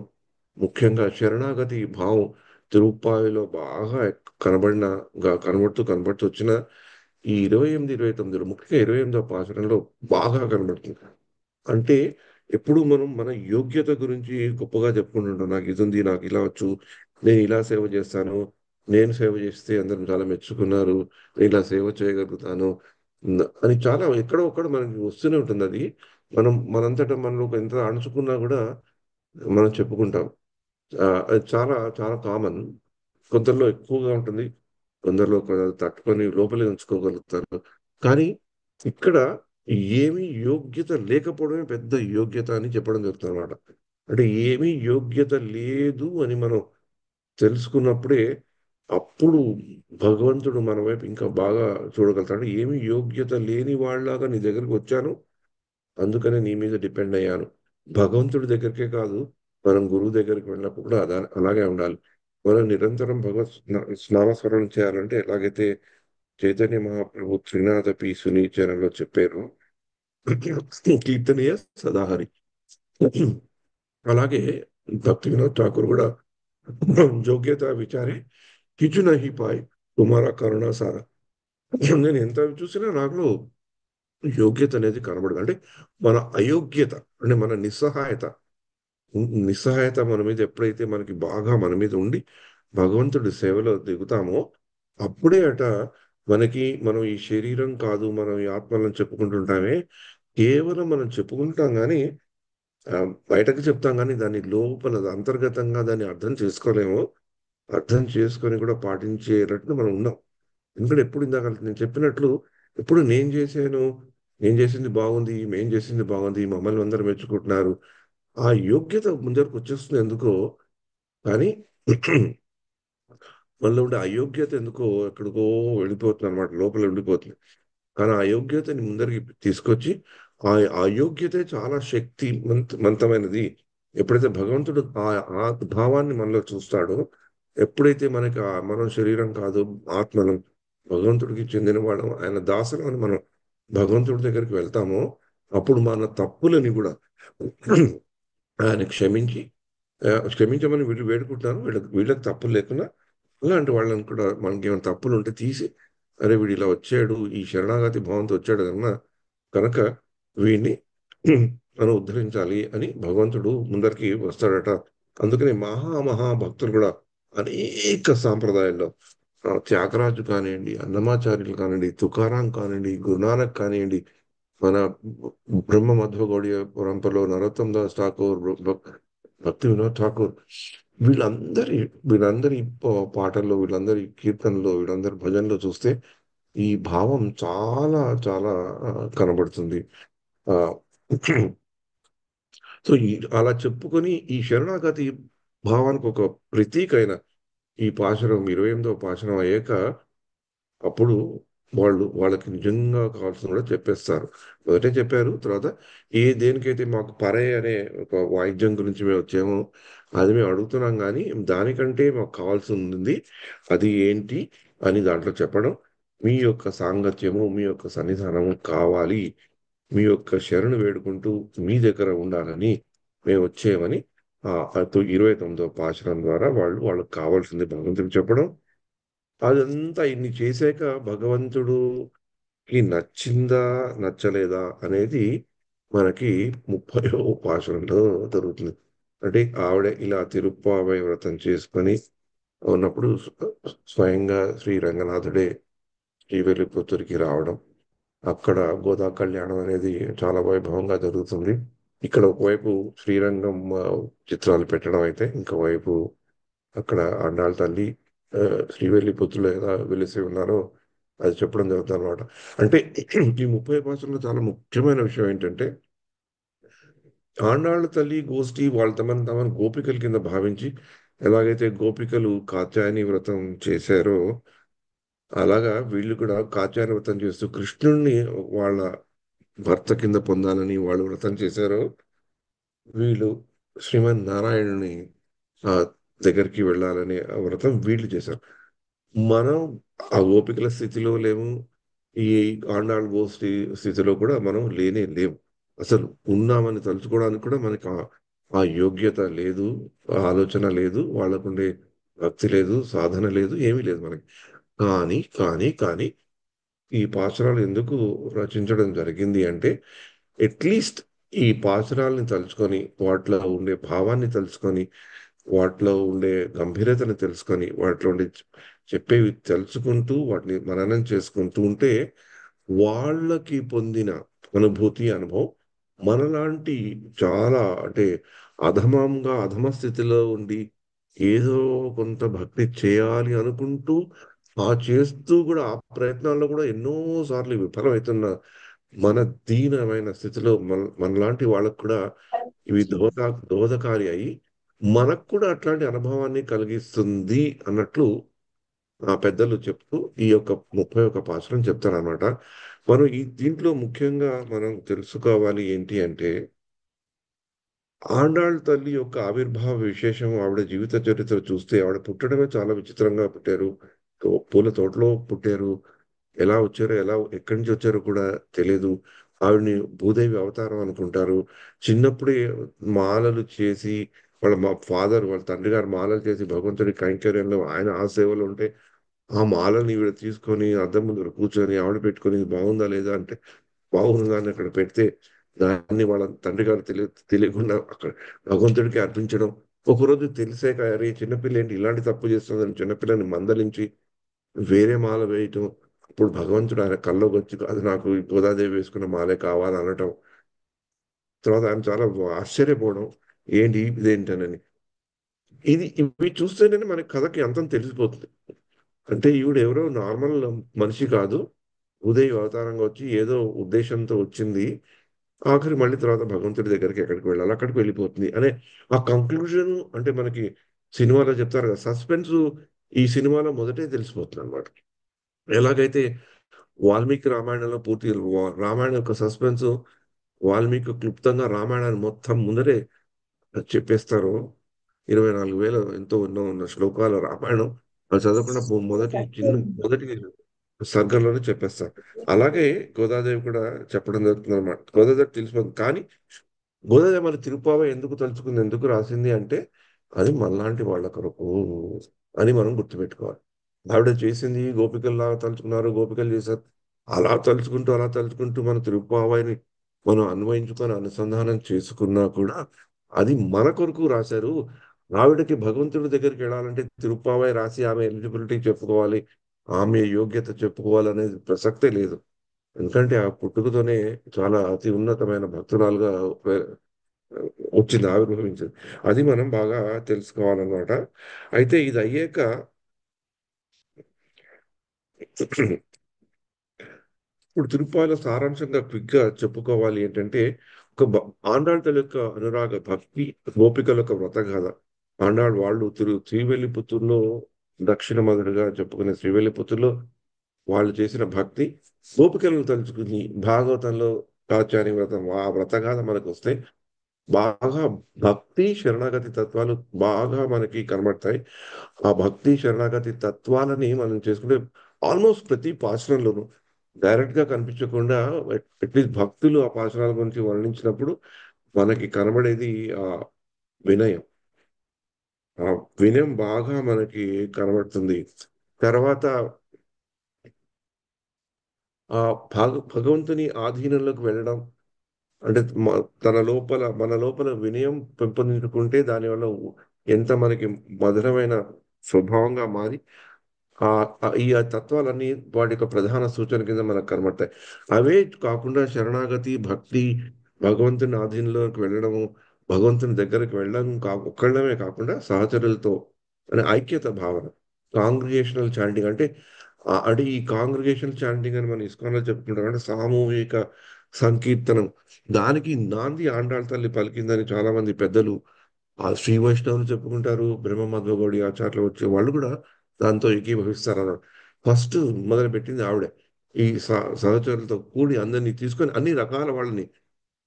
ముఖ్యంగా శరణాగతి భావం తిరుప్పావిలో బాగా కనబడుతూ వచ్చిన ఈ 28, 29లో ముఖ్యంగా 28వ పాశురంలో బాగా కనబడుతుంది. అంటే ఎప్పుడు మనం మన యోగ్యత గురించి గొప్పగా చెప్పుకుంటుంటాం. నాకు ఇది ఉంది, నాకు ఇలా వచ్చు, నేను ఇలా సేవ చేస్తాను, నేను సేవ చేస్తే అందరూ చాలా మెచ్చుకున్నారు, నేను ఇలా సేవ చేయగలుగుతాను అని చాలా ఎక్కడో ఒక్కడ మనకి వస్తూనే ఉంటుంది అది. మనం మనంతటా మనలో ఎంత అణుచుకున్నా కూడా మనం చెప్పుకుంటాం. అది చాలా చాలా కామన్. కొందరిలో ఎక్కువగా ఉంటుంది, కొందరిలో తట్టుకొని లోపలే ఉంచుకోగలుగుతారు. కానీ ఇక్కడ ఏమీ యోగ్యత లేకపోవడమే పెద్ద యోగ్యత అని చెప్పడం జరుగుతుంది అనమాట. అంటే ఏమీ యోగ్యత లేదు అని మనం తెలుసుకున్నప్పుడే అప్పుడు భగవంతుడు మన వైపు ఇంకా బాగా చూడగలుగుతాడు. ఏమీ యోగ్యత లేని వాళ్ళలాగా నీ దగ్గరికి వచ్చాను, అందుకనే నీ మీద డిపెండ్ అయ్యాను. భగవంతుడి దగ్గరికే కాదు, మనం గురువు దగ్గరికి వెళ్ళినప్పుడు కూడా అలాగే ఉండాలి. మనం నిరంతరం నామస్మరణం చేయాలంటే ఎలాగైతే చైతన్య మహాప్రభు త్రినాథపి సునీచరణలో చెప్పారు, కీర్తనీయ సదాహరి. అలాగే భక్తి వినోద్ ఠాకూర్ కూడా యోగ్యత విచారే కిచు నహి పాయ్ తుమారా కరుణా సారా. నేను ఎంత చూసినా నాకులో యోగ్యత అనేది కనబడదు. అంటే మన అయోగ్యత, అంటే మన నిస్సహాయత మన మీద ఎప్పుడైతే మనకి బాగా మన మీద ఉండి భగవంతుడి సేవలో దిగుతామో అప్పుడే మనం ఈ శరీరం కాదు, మనం ఈ ఆత్మలను చెప్పుకుంటుంటామే, కేవలం మనం చెప్పుకుంటాం కానీ ఆ, బయటకు చెప్తాం కానీ దాని లోపల అంతర్గతంగా దాన్ని అర్థం చేసుకోలేము. అర్థం చేసుకొని కూడా పాటించేటట్టు మనం ఉన్నాం. ఎందుకంటే ఎప్పుడు ఇందాక నేను చెప్పినట్లు ఎప్పుడు నేను చేశాను, నేను చేసింది బాగుంది, మేం చేసింది బాగుంది, మమ్మల్ని అందరూ మెచ్చుకుంటున్నారు, ఆ యోగ్యత ముందరకు వచ్చేస్తుంది ఎందుకో. కానీ మనలో ఉండే అయోగ్యత ఎందుకో ఎక్కడికో వెళ్ళిపోతుంది అనమాట, లోపల ఉండిపోతుంది. కానీ ఆ అయోగ్యతని ముందరికి తీసుకొచ్చి ఆ అయోగ్యతే చాలా మంతమైనది. ఎప్పుడైతే భగవంతుడు ఆ భావాన్ని మనలో చూస్తాడో, ఎప్పుడైతే మనకి మనం శరీరం కాదు, ఆత్మలం భగవంతుడికి చెందిన వాళ్ళం, ఆయన దాసులం అని మనం భగవంతుడి దగ్గరికి వెళ్తామో అప్పుడు మన తప్పులని కూడా ఆయన క్షమించమని వీళ్ళు వేడుకుంటున్నారు. వీళ్ళకి తప్పులు లేకుండా అలాంటి వాళ్ళని కూడా మనకి ఏమైనా తప్పులు ఉంటే తీసి, అరే వీడు ఇలా వచ్చాడు, ఈ శరణాగతి భావంతో వచ్చాడు కనుక వీడిని మనం ఉద్ధరించాలి అని భగవంతుడు ముందరికి వస్తాడట. అందుకని మహా భక్తులు కూడా అనేక సాంప్రదాయాల్లో త్యాగరాజు కానివ్వండి, అన్నమాచార్యులు కానివ్వండి, తుకారాం కానివ్వండి, గురునానక్ కానివ్వండి, మన బ్రహ్మ మధ్వ గౌడీయ పరంపరలో నరోత్తమ్ దాస్ ఠాకూర్, భక్తి వినోద్ ఠాకూర్, వీళ్ళందరి వీళ్ళందరి పాటల్లో, వీళ్ళందరి కీర్తనలో, వీళ్ళందరి భజనలో చూస్తే ఈ భావం చాలా చాలా కనబడుతుంది. ఆ సో అలా చెప్పుకొని ఈ శరణాగతి భావానికి ఒక ప్రతీక అయిన ఈ పాశురం 28వ పాశురం అయ్యాక అప్పుడు వాళ్ళకి నిజంగా కావాల్సిన కూడా చెప్పేస్తారు. మొదటే చెప్పారు, తర్వాత దేనికైతే మాకు పరే అనే ఒక వాయిద్యం గురించి మేము వచ్చామో అది మేము అడుగుతున్నాం, కానీ దానికంటే మాకు కావాల్సి ఉంది, అది ఏంటి అని దాంట్లో చెప్పడం. మీ యొక్క సాంగత్యము, మీ యొక్క సన్నిధానము కావాలి, మీ యొక్క శరణు వేడుకుంటూ మీ దగ్గర ఉండాలని మేము వచ్చేయమని 29వ పాశురం ద్వారా వాళ్ళకి కావాల్సింది భగవంతుడికి చెప్పడం. అదంతా ఇన్ని చేశాక భగవంతుడుకి నచ్చిందా నచ్చలేదా అనేది మనకి 30వ పాశురంలో దొరుకుతుంది. అంటే ఆవిడ ఇలా తిరుప్పావై వ్రతం చేసుకొని ఉన్నప్పుడు స్వయంగా శ్రీ రంగనాథుడే శ్రీవెల్లిపుత్తూరుకి రావడం, అక్కడ గోదా కళ్యాణం అనేది చాలా వైభవంగా జరుగుతుంది. ఇక్కడ ఒకవైపు శ్రీరంగం చిత్రాలు పెట్టడం అయితే, ఇంకోవైపు అక్కడ ఆండాళ్ళ తల్లి శ్రీవెల్లిపుత్రులు ఎలా వెలిసి ఉన్నారో అది చెప్పడం జరుగుతుంది అనమాట. అంటే ఈ 30 భాషల్లో చాలా ముఖ్యమైన విషయం ఏంటంటే, ఆండాళ్ళ తల్లి గోష్ఠి వాళ్ళ తమను గోపికల కింద భావించి ఎలాగైతే గోపికలు కాత్యాయని వ్రతం చేశారో అలాగా వీళ్ళు కూడా కాత్యాయని వ్రతం చేస్తూ కృష్ణుణ్ణి వాళ్ళ భర్త కింద పొందాలని వాళ్ళు వ్రతం చేశారో, వీళ్ళు శ్రీమన్ నారాయణుని ఆ దగ్గరికి వెళ్ళాలనే ఆ వ్రతం వీళ్ళు చేశారు. మనం ఆ గోపికల స్థితిలో లేము, ఈ ఆండాళ్ గోష్ఠి స్థితిలో కూడా మనం లేనే లేము. అసలు ఉన్నామని తలుచుకోవడానికి కూడా మనకి ఆ యోగ్యత లేదు, ఆ ఆలోచన లేదు, వాళ్ళకుండే భక్తి లేదు, సాధన లేదు, ఏమీ లేదు మనకి. కానీ ఈ పాశురాలు ఎందుకు రచించడం జరిగింది అంటే, అట్లీస్ట్ ఈ పాశురాల్ని తలుచుకొని, వాటిలో ఉండే భావాన్ని తెలుసుకొని, వాటిలో ఉండే గంభీరతను తెలుసుకొని, వాటిలో ఉండే చెప్పేవి తెలుసుకుంటూ, వాటిని మననం చేసుకుంటూ ఉంటే, వాళ్ళకి పొందిన అనుభూతి, అనుభవం మనలాంటి చాలా అంటే అధమ స్థితిలో ఉండి ఏదో కొంత భక్తి చేయాలి అనుకుంటూ ఆ చేస్తూ కూడా ఆ ప్రయత్నాల్లో కూడా ఎన్నో సార్లు విఫలమవుతున్న మన దీనమైన స్థితిలో మనలాంటి వాళ్ళకు కూడా ఇవి దోహదకారి అయి మనకు కూడా అట్లాంటి అనుభవాన్ని కలిగిస్తుంది అన్నట్లు ఆ పెద్దలు చెప్తూ ఈ యొక్క 31 పాసురం చెప్తారనమాట. మనం ఈ దీంట్లో ముఖ్యంగా మనం తెలుసుకోవాలి ఏంటి అంటే, ఆండాళ్ తల్లి యొక్క ఆవిర్భావ విశేషం, ఆవిడ జీవిత చరిత్ర చూస్తే ఆవిడ పుట్టడమే చాలా విచిత్రంగా పుట్టారు. పూల తోటలో పుట్టారు. ఎలా వచ్చారో, ఎక్కడి నుంచి వచ్చారో కూడా తెలియదు. ఆవిడని భూదేవి అవతారం అనుకుంటారు. చిన్నప్పుడే మాలలు చేసి వాళ్ళ తండ్రి గారు మాలలు చేసి భగవంతుడి కైంకర్యంలో ఆయన ఆ సేవలో ఉంటే ఆ మాలని ఈవిడ తీసుకొని అద్దం ముందర కూర్చొని ఆవిడ పెట్టుకొని ఇది బాగుందా లేదా అంటే బాగుందా అని అక్కడ పెడితే దాన్ని వాళ్ళ తండ్రి గారు తెలియకుండా అక్కడ భగవంతుడికి అర్పించడం. ఒకరోజు తెలిసాక అరే చిన్నపిల్ల ఏంటి ఇలాంటి తప్పు చేస్తుందని చిన్నపిల్లని మందలించి వేరే మాల వేయటం. అప్పుడు భగవంతుడు ఆయన కల్లోకి వచ్చి అది నాకు ఈ గోదాదేవి వేసుకున్న మాలే కావాలి అనటం. తర్వాత ఆయన చాలా ఆశ్చర్యపోవడం ఏంటి ఇదేంటనని. ఇవి చూస్తేనే మనకి కథకి అంతం తెలిసిపోతుంది. అంటే ఈవిడ ఎవరో నార్మల్ మనిషి కాదు. ఉదయ్ అవతారంగా వచ్చి ఏదో ఉద్దేశంతో వచ్చింది. ఆఖరి మళ్ళీ తర్వాత భగవంతుడి దగ్గరికి ఎక్కడికి వెళ్ళాలి అక్కడికి వెళ్ళిపోతుంది అనే ఆ కంక్లూజన్ అంటే మనకి సినిమాలో చెప్తారు కదా సస్పెన్స్ ఈ సినిమాలో మొదటే తెలిసిపోతుంది అనమాట. ఎలాగైతే వాల్మీకి రామాయణంలో పూర్తి రామాయణం యొక్క సస్పెన్స్ వాల్మీకి క్లుప్తంగా రామాయణాన్ని మొత్తం ముందరే చెప్పేస్తారు. 24,000 ఎంతో ఉన్న శ్లోకాల రామాయణం అది చదవకుండా మొదటి సర్గంలోనే చెప్పేస్తారు. అలాగే గోదాదేవి కూడా చెప్పడం జరుగుతుంది అనమాట. గోదాదేవి తెలిసిపోతుంది కానీ గోదాదేవి మరి తిరుప్పావ ఎందుకు తలుచుకుంది, ఎందుకు రాసింది అంటే అది మనలాంటి వాళ్ళ కొరకు అని మనం గుర్తుపెట్టుకోవాలి. ఆవిడ చేసింది గోపికల్లాగా తలుచుకున్నారు, గోపికలు చేశారు. అలా తలుచుకుంటూ మన తిరుప్పావని మనం అన్వయించుకొని అనుసంధానం చేసుకున్నా కూడా అది మన కొరకు రాశారు. ఆవిడకి భగవంతుడి దగ్గరికి వెళ్ళాలంటే తిరుప్పావై రాసి ఆమె ఎలిజిబిలిటీ చెప్పుకోవాలి, ఆమె యోగ్యత చెప్పుకోవాలి అనేది ప్రసక్తే లేదు. ఎందుకంటే ఆ పుట్టుకతోనే చాలా అతి ఉన్నతమైన భక్తురాలుగా వచ్చింది, ఆవిర్భవించింది. అది మనం బాగా తెలుసుకోవాలన్నమాట. అయితే ఇది అయ్యాక ఇప్పుడు తిరుప్పాల సారాంశంగా క్విక్ గా చెప్పుకోవాలి ఏంటంటే ఆండాళ్ తల్లి యొక్క అనురాగ భక్తి, గోపికల యొక్క వ్రతగాథ. ఆండాళ్ వాళ్ళు శ్రీవెల్లిపుత్తూరులో దక్షిణ మధురగా చెప్పుకునే శ్రీవెల్లిపుత్తూరులో వాళ్ళు చేసిన భక్తి, గోపికలను తలుచుకుని భాగవతంలో కాచార్య వ్రతం ఆ వ్రతగాథ మనకు వస్తే బాగా భక్తి శరణాగతి తత్వాలు బాగా మనకి కనబడతాయి. ఆ భక్తి శరణాగతి తత్వాలని మనం చేసుకుంటే ఆల్మోస్ట్ ప్రతి పాశ్రంలోనూ డైరెక్ట్ గా కనిపించకుండా అట్లీస్ట్ భక్తులు ఆ పాశురాల గురించి వర్ణించినప్పుడు మనకి కనబడేది ఆ వినయం. ఆ వినయం బాగా మనకి కనబడుతుంది. తర్వాత ఆ భగవంతుని ఆధీనంలోకి వెళ్ళడం అంటే మన లోపల వినయం పెంపొందించుకుంటే దానివల్ల ఎంత మనకి మధురమైన స్వభావంగా మారి ఈ తత్వాలన్నీ వాటి యొక్క ప్రధాన సూచన కింద మనకు కనబడతాయి. అవే కాకుండా శరణాగతి, భక్తి, భగవంతుని ఆధీనంలోకి వెళ్ళడము, భగవంతుని దగ్గరికి వెళ్ళడం ఒక్కళ్ళమే కాకుండా సహచరులతో అనే ఐక్యత భావన, కాంగ్రిగేషనల్ చాంటింగ్ అంటే ఈ కాంగ్రిగేషనల్ చాంటింగ్ అని మనం ఇస్కాన్లో చెప్పుకుంటాం అంటే సామూహిక సంకీర్తనం. దానికి నాంది ఆండాళ్ తల్లి పలికిందని చాలా మంది పెద్దలు ఆ శ్రీ వైష్ణవులు చెప్పుకుంటారు. బ్రహ్మ మధ్వగౌడి ఆచార్యులు వచ్చే వాళ్ళు కూడా దాంతో ఏకీభవిస్తారు అన్నమాట. ఫస్ట్ మొదలు పెట్టింది ఆవిడే. ఈ సహచరులతో కూడి అందరినీ తీసుకొని అన్ని రకాల వాళ్ళని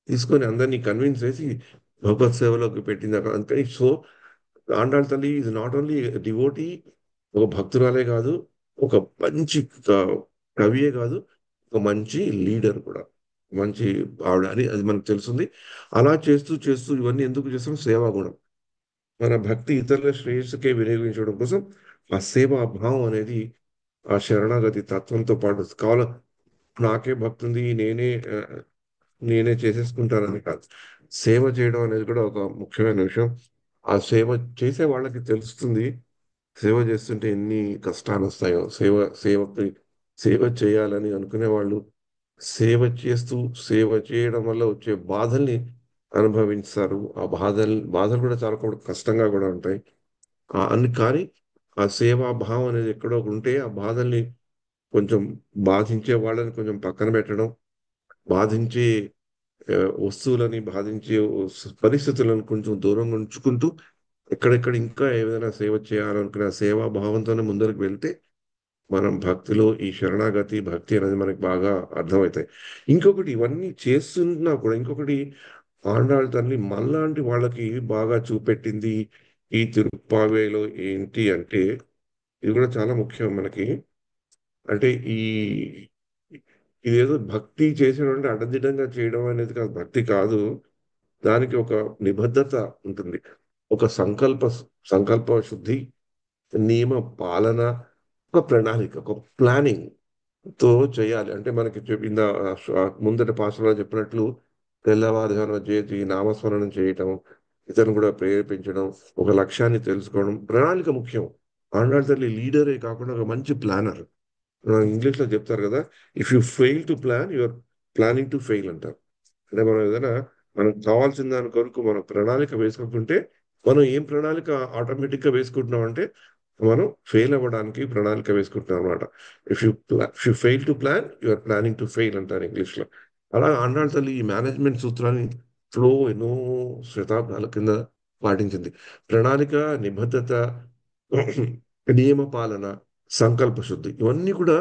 తీసుకొని అందరినీ కన్విన్స్ చేసి భగవత్ సేవలోకి పెట్టింది అక్కడ. అంతే. సో ఆండాళ్ తల్లి ఇది నాట్ ఓన్లీ డివోటీ, ఒక భక్తురాలే కాదు, ఒక మంచి కవియే కాదు, ఒక మంచి లీడర్ కూడా. మంచి ఆవిడ అని అది మనకు తెలుస్తుంది. అలా చేస్తూ చేస్తూ ఇవన్నీ ఎందుకు చేస్తాం? సేవా గుణం. మన భక్తి ఇతరుల శ్రేయస్సుకే వినియోగించడం కోసం ఆ సేవా భావం అనేది ఆ శరణాగతి తత్వంతో పాటు కావాల నాకే భక్తి ఉంది, నేనే చేసేసుకుంటానని కాదు. సేవ చేయడం అనేది కూడా ఒక ముఖ్యమైన విషయం. ఆ సేవ చేసే వాళ్ళకి తెలుస్తుంది సేవ చేస్తుంటే ఎన్ని కష్టాలు వస్తాయో. సేవకి సేవ చేయాలని అనుకునే వాళ్ళు సేవ చేస్తూ సేవ చేయడం వల్ల వచ్చే బాధల్ని అనుభవిస్తారు. ఆ బాధలు కూడా చాలా కూడా కష్టంగా కూడా ఉంటాయి. అన్ని కానీ ఆ సేవా భావం అనేది ఎక్కడో ఒకటి ఉంటే ఆ బాధల్ని కొంచెం బాధించే వాళ్ళని కొంచెం పక్కన పెట్టడం, బాధించే వస్తువులని, బాధించే పరిస్థితులను కొంచెం దూరంగా ఉంచుకుంటూ ఎక్కడెక్కడ ఇంకా ఏదైనా సేవ చేయాలనుకునే ఆ సేవా భావంతోనే ముందరకు వెళ్తే మనం భక్తిలో ఈ శరణాగతి భక్తి అనేది మనకి బాగా అర్థమవుతాయి. ఇంకొకటి ఇవన్నీ చేస్తున్నా కూడా ఇంకొకటి ఆండాళ్ళ తల్లి మనలాంటి వాళ్ళకి బాగా చూపెట్టింది ఈ తిరుప్పావేలో ఏంటి అంటే ఇది కూడా చాలా ముఖ్యం మనకి. అంటే ఇదేదో భక్తి చేసడం అంటే అడ్డదిడ్డంగా చేయడం అనేది కాదు, భక్తి కాదు. దానికి ఒక నిబద్ధత ఉంటుంది. ఒక సంకల్ప శుద్ధి, నియమ పాలన, ఒక ప్రణాళిక, ఒక ప్లానింగ్ తో చేయాలి. అంటే మనకి ముందట పాసలో చెప్పినట్లు తెల్లవారుజామున చేసి నామస్మరణం చేయటం, ఇతరులను కూడా ప్రేరేపించడం, ఒక లక్ష్యాన్ని తెలుసుకోవడం, ప్రణాళిక ముఖ్యం. ఆండాళ్ళ తల్లి లీడరే కాకుండా ఒక మంచి ప్లానర్. ఇంగ్లీష్లో చెప్తారు కదా, if you fail to plan your planning to fail అంటారు. అంటే మనం ఏదైనా మనకు కావాల్సిన దాని కొరకు మనం ప్రణాళిక వేసుకోకుంటే మనం ఏం ప్రణాళిక ఆటోమేటిక్ గా వేసుకుంటున్నాం అంటే మనం ఫెయిల్ అవ్వడానికి ప్రణాళిక వేసుకుంటున్నాం అనమాట. If you fail to plan you're planning to fail అంటారు ఇంగ్లీష్ లో. అలా ఆండాళ్ళ తల్లి ఈ మేనేజ్మెంట్ సూత్రాన్ని ఎన్నో శతాబ్దాల కింద పాటించింది. ప్రణాళిక, నిబద్ధత, నియమ పాలన, సంకల్ప శుద్ధి ఇవన్నీ కూడా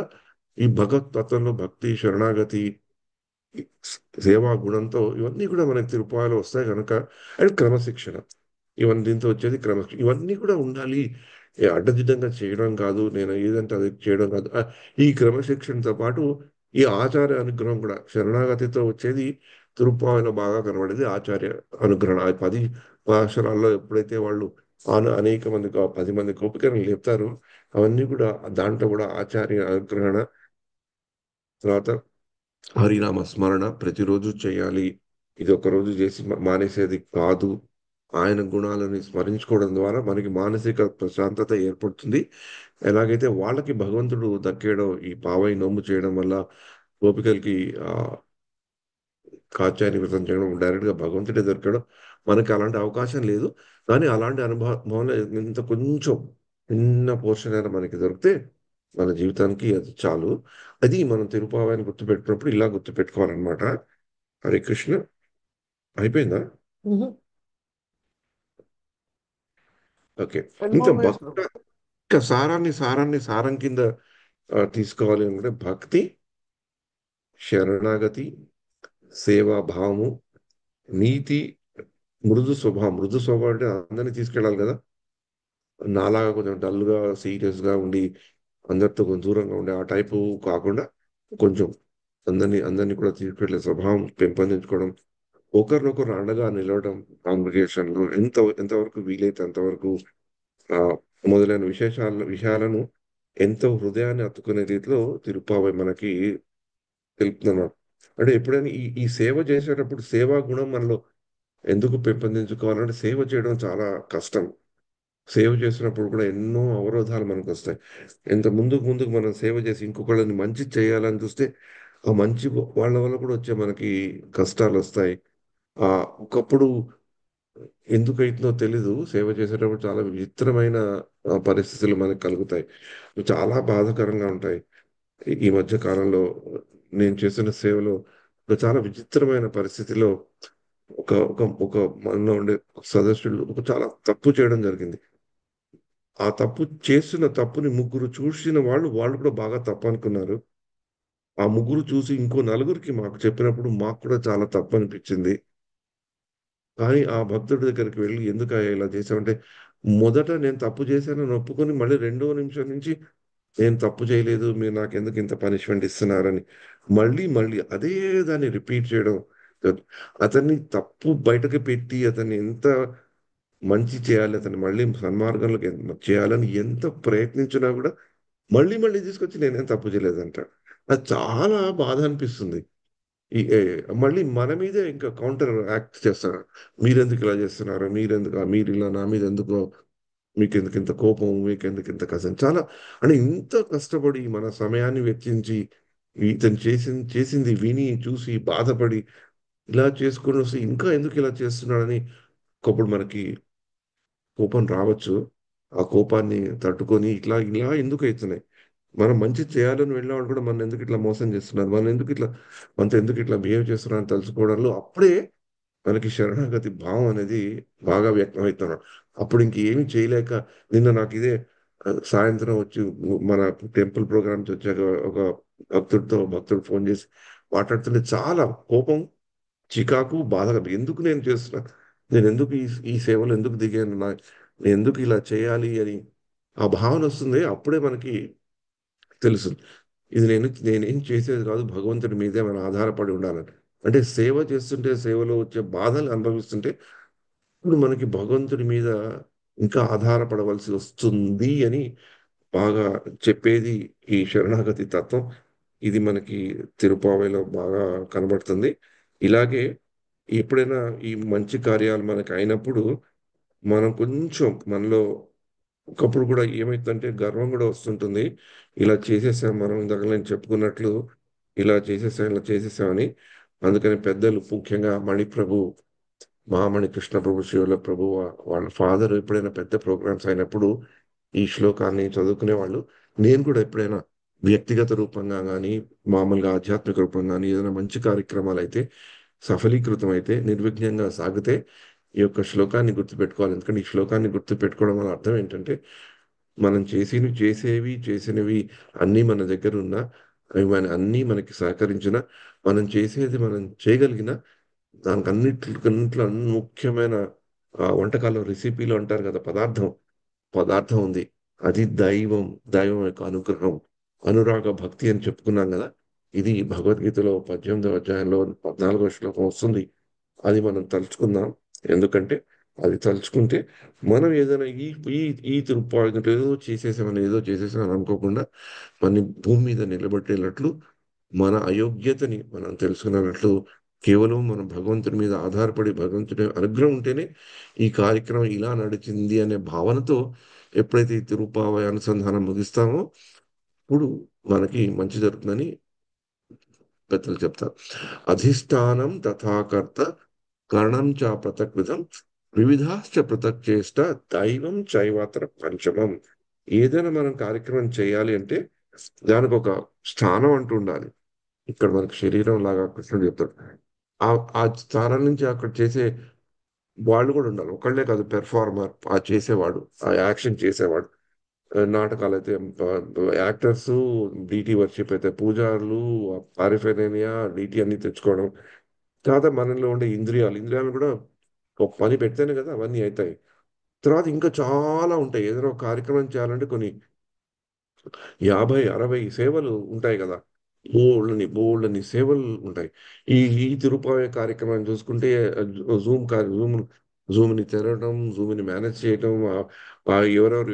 ఈ భగవత్ తత్వంలో భక్తి, శరణాగతి, ఈ సేవా గుణంతో ఇవన్నీ కూడా మనకి తిరుపాయలో వస్తాయి కనుక. అండ్ క్రమశిక్షణ, ఇవన్నీ దీంతో వచ్చేది క్రమశిక్షణ. ఇవన్నీ కూడా ఉండాలి. అడ్డదిడ్డంగా చేయడం కాదు, నేను ఏదంటే అది చేయడం కాదు. ఈ క్రమశిక్షణతో పాటు ఈ ఆచార్య అనుగ్రహం కూడా శరణాగతితో వచ్చేది తిరుప్పావలో బాగా కనబడేది ఆచార్య అనుగ్రహం. ఆ 10 పాశరాల్లో ఎప్పుడైతే వాళ్ళు అనేక మంది 10 మంది గోపికలను లేపుతారు అవన్నీ కూడా దాంట్లో కూడా ఆచార్య అనుగ్రహణ, తర్వాత హరినామ స్మరణ ప్రతిరోజు చేయాలి. ఇది ఒక రోజు చేసి మానేసేది కాదు. ఆయన గుణాలని స్మరించుకోవడం ద్వారా మనకి మానసిక ప్రశాంతత ఏర్పడుతుంది. ఎలాగైతే వాళ్ళకి భగవంతుడు దక్కేయడం ఈ పావై నోము చేయడం వల్ల గోపికలకి ఆ కాచార్య వ్రతం చేయడం డైరెక్ట్ గా భగవంతుడే దొరకడం, మనకి అలాంటి అవకాశం లేదు. కానీ అలాంటి అనుభవం ఇంత కొంచెం చిన్న పోర్షన్ అయినా మనకి దొరికితే మన జీవితానికి అది చాలు. అది మనం తిరుపావాయిని గుర్తుపెట్టుకున్నప్పుడు ఇలా గుర్తుపెట్టుకోవాలన్నమాట. హరే కృష్ణ. అయిపోయిందా?
ఉహు.
ఓకే.
One
ఇంకా
more minute.
ఇంకా సారం కింద తీసుకోవాలి అంటే భక్తి, శరణాగతి, సేవాభావము, నీతి, మృదు స్వభావం అంటే అందరినీ తీసుకెళ్ళాలి కదా. నాలాగా కొంచెం డల్గా సీరియస్గా ఉండి అందరితో కొంచెం దూరంగా ఉండే ఆ టైపు కాకుండా కొంచెం అందరినీ కూడా తీసుకెళ్లే స్వభావం పెంపొందించుకోవడం, ఒకరినొకరు అండగా నిలవడం, కాంగ్రిగేషన్ లో ఎంతవరకు వీలైతే అంతవరకు ఆ మొదలైన విషయాలను ఎంతో హృదయాన్ని హత్తుకునే రీతిలో తిరుప్పావై మనకి తెలుపుతున్నాడు. అంటే ఎప్పుడైనా ఈ సేవ చేసేటప్పుడు సేవా గుణం మనలో ఎందుకు పెంపొందించుకోవాలంటే సేవ చేయడం చాలా కష్టం. సేవ చేసినప్పుడు కూడా ఎన్నో అవరోధాలు మనకు వస్తాయి. ఎంత ముందుకు మనం సేవ చేసి ఇంకొకళ్ళని మంచి చేయాలని చూస్తే ఆ మంచి వాళ్ళ వల్ల కూడా వచ్చే మనకి కష్టాలు వస్తాయి. ఆ ఒకప్పుడు ఎందుకైతుందో తెలీదు, సేవ చేసేటప్పుడు చాలా విచిత్రమైన పరిస్థితులు మనకు కలుగుతాయి. చాలా బాధాకరంగా ఉంటాయి. ఈ మధ్య కాలంలో నేను చేసిన సేవలో చాలా విచిత్రమైన పరిస్థితిలో ఒక మనలో ఉండే సదస్యులు ఒక చాలా తప్పు చేయడం జరిగింది. ఆ తప్పు చేస్తున్న తప్పుని ముగ్గురు చూసిన వాళ్ళు కూడా బాగా తప్పు అనుకున్నారు. ఆ ముగ్గురు చూసి ఇంకో నలుగురికి మాకు చెప్పినప్పుడు మాకు కూడా చాలా తప్పు అనిపించింది. కానీ ఆ భక్తుడి దగ్గరికి వెళ్ళి ఎందుకు ఇలా చేశామంటే మొదట నేను తప్పు చేశానని ఒప్పుకొని మళ్ళీ రెండో నిమిషం నుంచి నేను తప్పు చేయలేదు, మీరు నాకెందుకు ఇంత పనిష్మెంట్ ఇస్తున్నారని మళ్ళీ మళ్ళీ అదే దాన్ని రిపీట్ చేయడం. అతన్ని తప్పు బయటకు పెట్టి అతన్ని ఎంత మంచి చేయాలి, అతన్ని మళ్ళీ సన్మార్గంలోకి చేయాలని ఎంత ప్రయత్నించినా కూడా మళ్ళీ మళ్ళీ తీసుకొచ్చి నేనేం తప్పు చేయలేదంటాడు. అది చాలా బాధ అనిపిస్తుంది. ఈ మళ్ళీ మన మీదే ఇంకా కౌంటర్ యాక్ట్ చేస్తారు. మీరెందుకు ఇలా చేస్తున్నారు, మీరు ఇలా నా మీద ఎందుకు, మీకెందుకు ఇంత కోపం, మీకెందుకు ఇంత కసం, చాలా అంటే ఇంత కష్టపడి మన సమయాన్ని వెచ్చించి ఇతను చేసింది విని చూసి బాధపడి ఇలా చేసుకుని వస్తే ఇంకా ఎందుకు ఇలా చేస్తున్నాడని ఒకప్పుడు మనకి కోపం రావచ్చు. ఆ కోపాన్ని తట్టుకొని ఇట్లా ఇలా ఎందుకు అవుతున్నాయి, మనం మంచి చేయాలని వెళ్ళినవాడు కూడా మనం ఎందుకు ఇట్లా మోసం చేస్తున్నారు, మనం ఎందుకు ఇట్లా మనతో ఎందుకు ఇట్లా బిహేవ్ చేస్తున్నారు అని తెలుసుకోవడంలో అప్పుడే మనకి శరణాగతి భావం అనేది బాగా వ్యక్తం అవుతున్నాడు. అప్పుడు ఇంకేమీ చేయలేక నిన్న నాకు ఇదే సాయంత్రం వచ్చి మన టెంపుల్ ప్రోగ్రామ్స్ వచ్చాక ఒక భక్తుడు ఫోన్ చేసి మాట్లాడుతుంటే చాలా కోపం, చికాకు, బాధ. ఎందుకు నేను చేస్తున్నా, నేను ఎందుకు ఈ సేవలు ఎందుకు దిగాను, నేను ఎందుకు ఇలా చేయాలి అని ఆ భావన వస్తుంది. అప్పుడే మనకి తెలుసు ఇది నేనేం చేసేది కాదు, భగవంతుడి మీదే మనం ఆధారపడి ఉండాలని. అంటే సేవ చేస్తుంటే సేవలో వచ్చే బాధలు అనుభవిస్తుంటే ఇప్పుడు మనకి భగవంతుడి మీద ఇంకా ఆధారపడవలసి వస్తుంది అని బాగా చెప్పేది ఈ శరణాగతి తత్వం. ఇది మనకి తిరుపావైలో బాగా కనబడుతుంది. ఇలాగే ఎప్పుడైనా ఈ మంచి కార్యాలు మనకి అయినప్పుడు మనం కొంచెం మనలో ఒకప్పుడు కూడా ఏమైతుందంటే గర్వం కూడా వస్తుంటుంది. ఇలా చేసేసాం మనం, ఇందాక నేను చెప్పుకున్నట్లు ఇలా చేసేసామని. అందుకని పెద్దలు ముఖ్యంగా మణిప్రభు, మహామణి కృష్ణ ప్రభు, శివుల ప్రభు వాళ్ళ ఫాదర్ ఎప్పుడైనా పెద్ద ప్రోగ్రామ్స్ అయినప్పుడు ఈ శ్లోకాన్ని చదువుకునే వాళ్ళు. నేను కూడా ఎప్పుడైనా వ్యక్తిగత రూపంగా కానీ మామూలుగా ఆధ్యాత్మిక రూపంగా కానీ ఏదైనా మంచి కార్యక్రమాలు అయితే సఫలీకృతం అయితే నిర్విఘ్నంగా సాగితే ఈ యొక్క శ్లోకాన్ని గుర్తుపెట్టుకోవాలి. ఎందుకంటే ఈ శ్లోకాన్ని గుర్తుపెట్టుకోవడం వల్ల అర్థం ఏంటంటే మనం చేసినవి అన్నీ మన దగ్గర ఉన్నా, అన్నీ మనకి సహకరించిన, మనం చేసేది మనం చేయగలిగిన, దానికి అన్నింటిలో ముఖ్యమైన వంటకాలు రెసిపీలు అంటారు కదా, పదార్థం ఉంది. అది దైవం, దైవం యొక్క అనుగ్రహం, అనురాగ భక్తి అని చెప్పుకున్నాం కదా. ఇది భగవద్గీతలో 18వ అధ్యాయంలో 14వ శ్లోకం వస్తుంది. అది మనం తలుచుకుందాం. ఎందుకంటే అది తలుచుకుంటే మనం ఏదైనా ఈ ఈ ఈ తిరుప్పాడు ఏదో చేసేసామని అనుకోకుండా మన భూమి మీద నిలబెట్టేటట్లు, మన అయోగ్యతని మనం తెలుసుకున్నట్లు, కేవలం మనం భగవంతుడి మీద ఆధారపడి భగవంతుడి అనుగ్రహం ఉంటేనే ఈ కార్యక్రమం ఇలా నడిచింది అనే భావనతో ఎప్పుడైతే ఈ తిరుప్పావై అనుసంధానం ముగిస్తామో అప్పుడు మనకి మంచి జరుగుతుందని పెద్దలు చెప్తారు. అధిష్టానం తథాకర్త కరణం చ పృథక్ విధం వివిధాశ్చ పృథక్ చేష్ట దైవం చైవాత్ర పంచమం. ఏదైనా మనం కార్యక్రమం చేయాలి అంటే దానికి ఒక స్థానం అంటూ ఉండాలి. ఇక్కడ మనకి శరీరం లాగా కృష్ణుడు చెప్తాడు. ఆ ఆ స్థానం నుంచి అక్కడ చేసే వాళ్ళు కూడా ఉండాలి. ఒకళ్ళే కాదు, పెర్ఫార్మర్, ఆ చేసేవాడు, ఆ యాక్షన్ చేసేవాడు. నాటకాలు అయితే యాక్టర్స్, డిటి వర్షిప్ అయితే పూజారులు, పారిఫెరేనియా, డిటి అన్ని తెచ్చుకోవడం. తర్వాత మనలో ఉండే ఇంద్రియాలు కూడా ఒక పని పెడితేనే కదా అవన్నీ అవుతాయి. తర్వాత ఇంకా చాలా ఉంటాయి. ఏదైనా ఒక కార్యక్రమం చేయాలంటే కొన్ని 50-60 సేవలు ఉంటాయి కదా. బోళ్ళని సేవలు ఉంటాయి. ఈ ఈ తిరుపతి కార్యక్రమాన్ని చూసుకుంటే జూమ్ని తెరవడం, జూమ్ని మేనేజ్ చేయడం,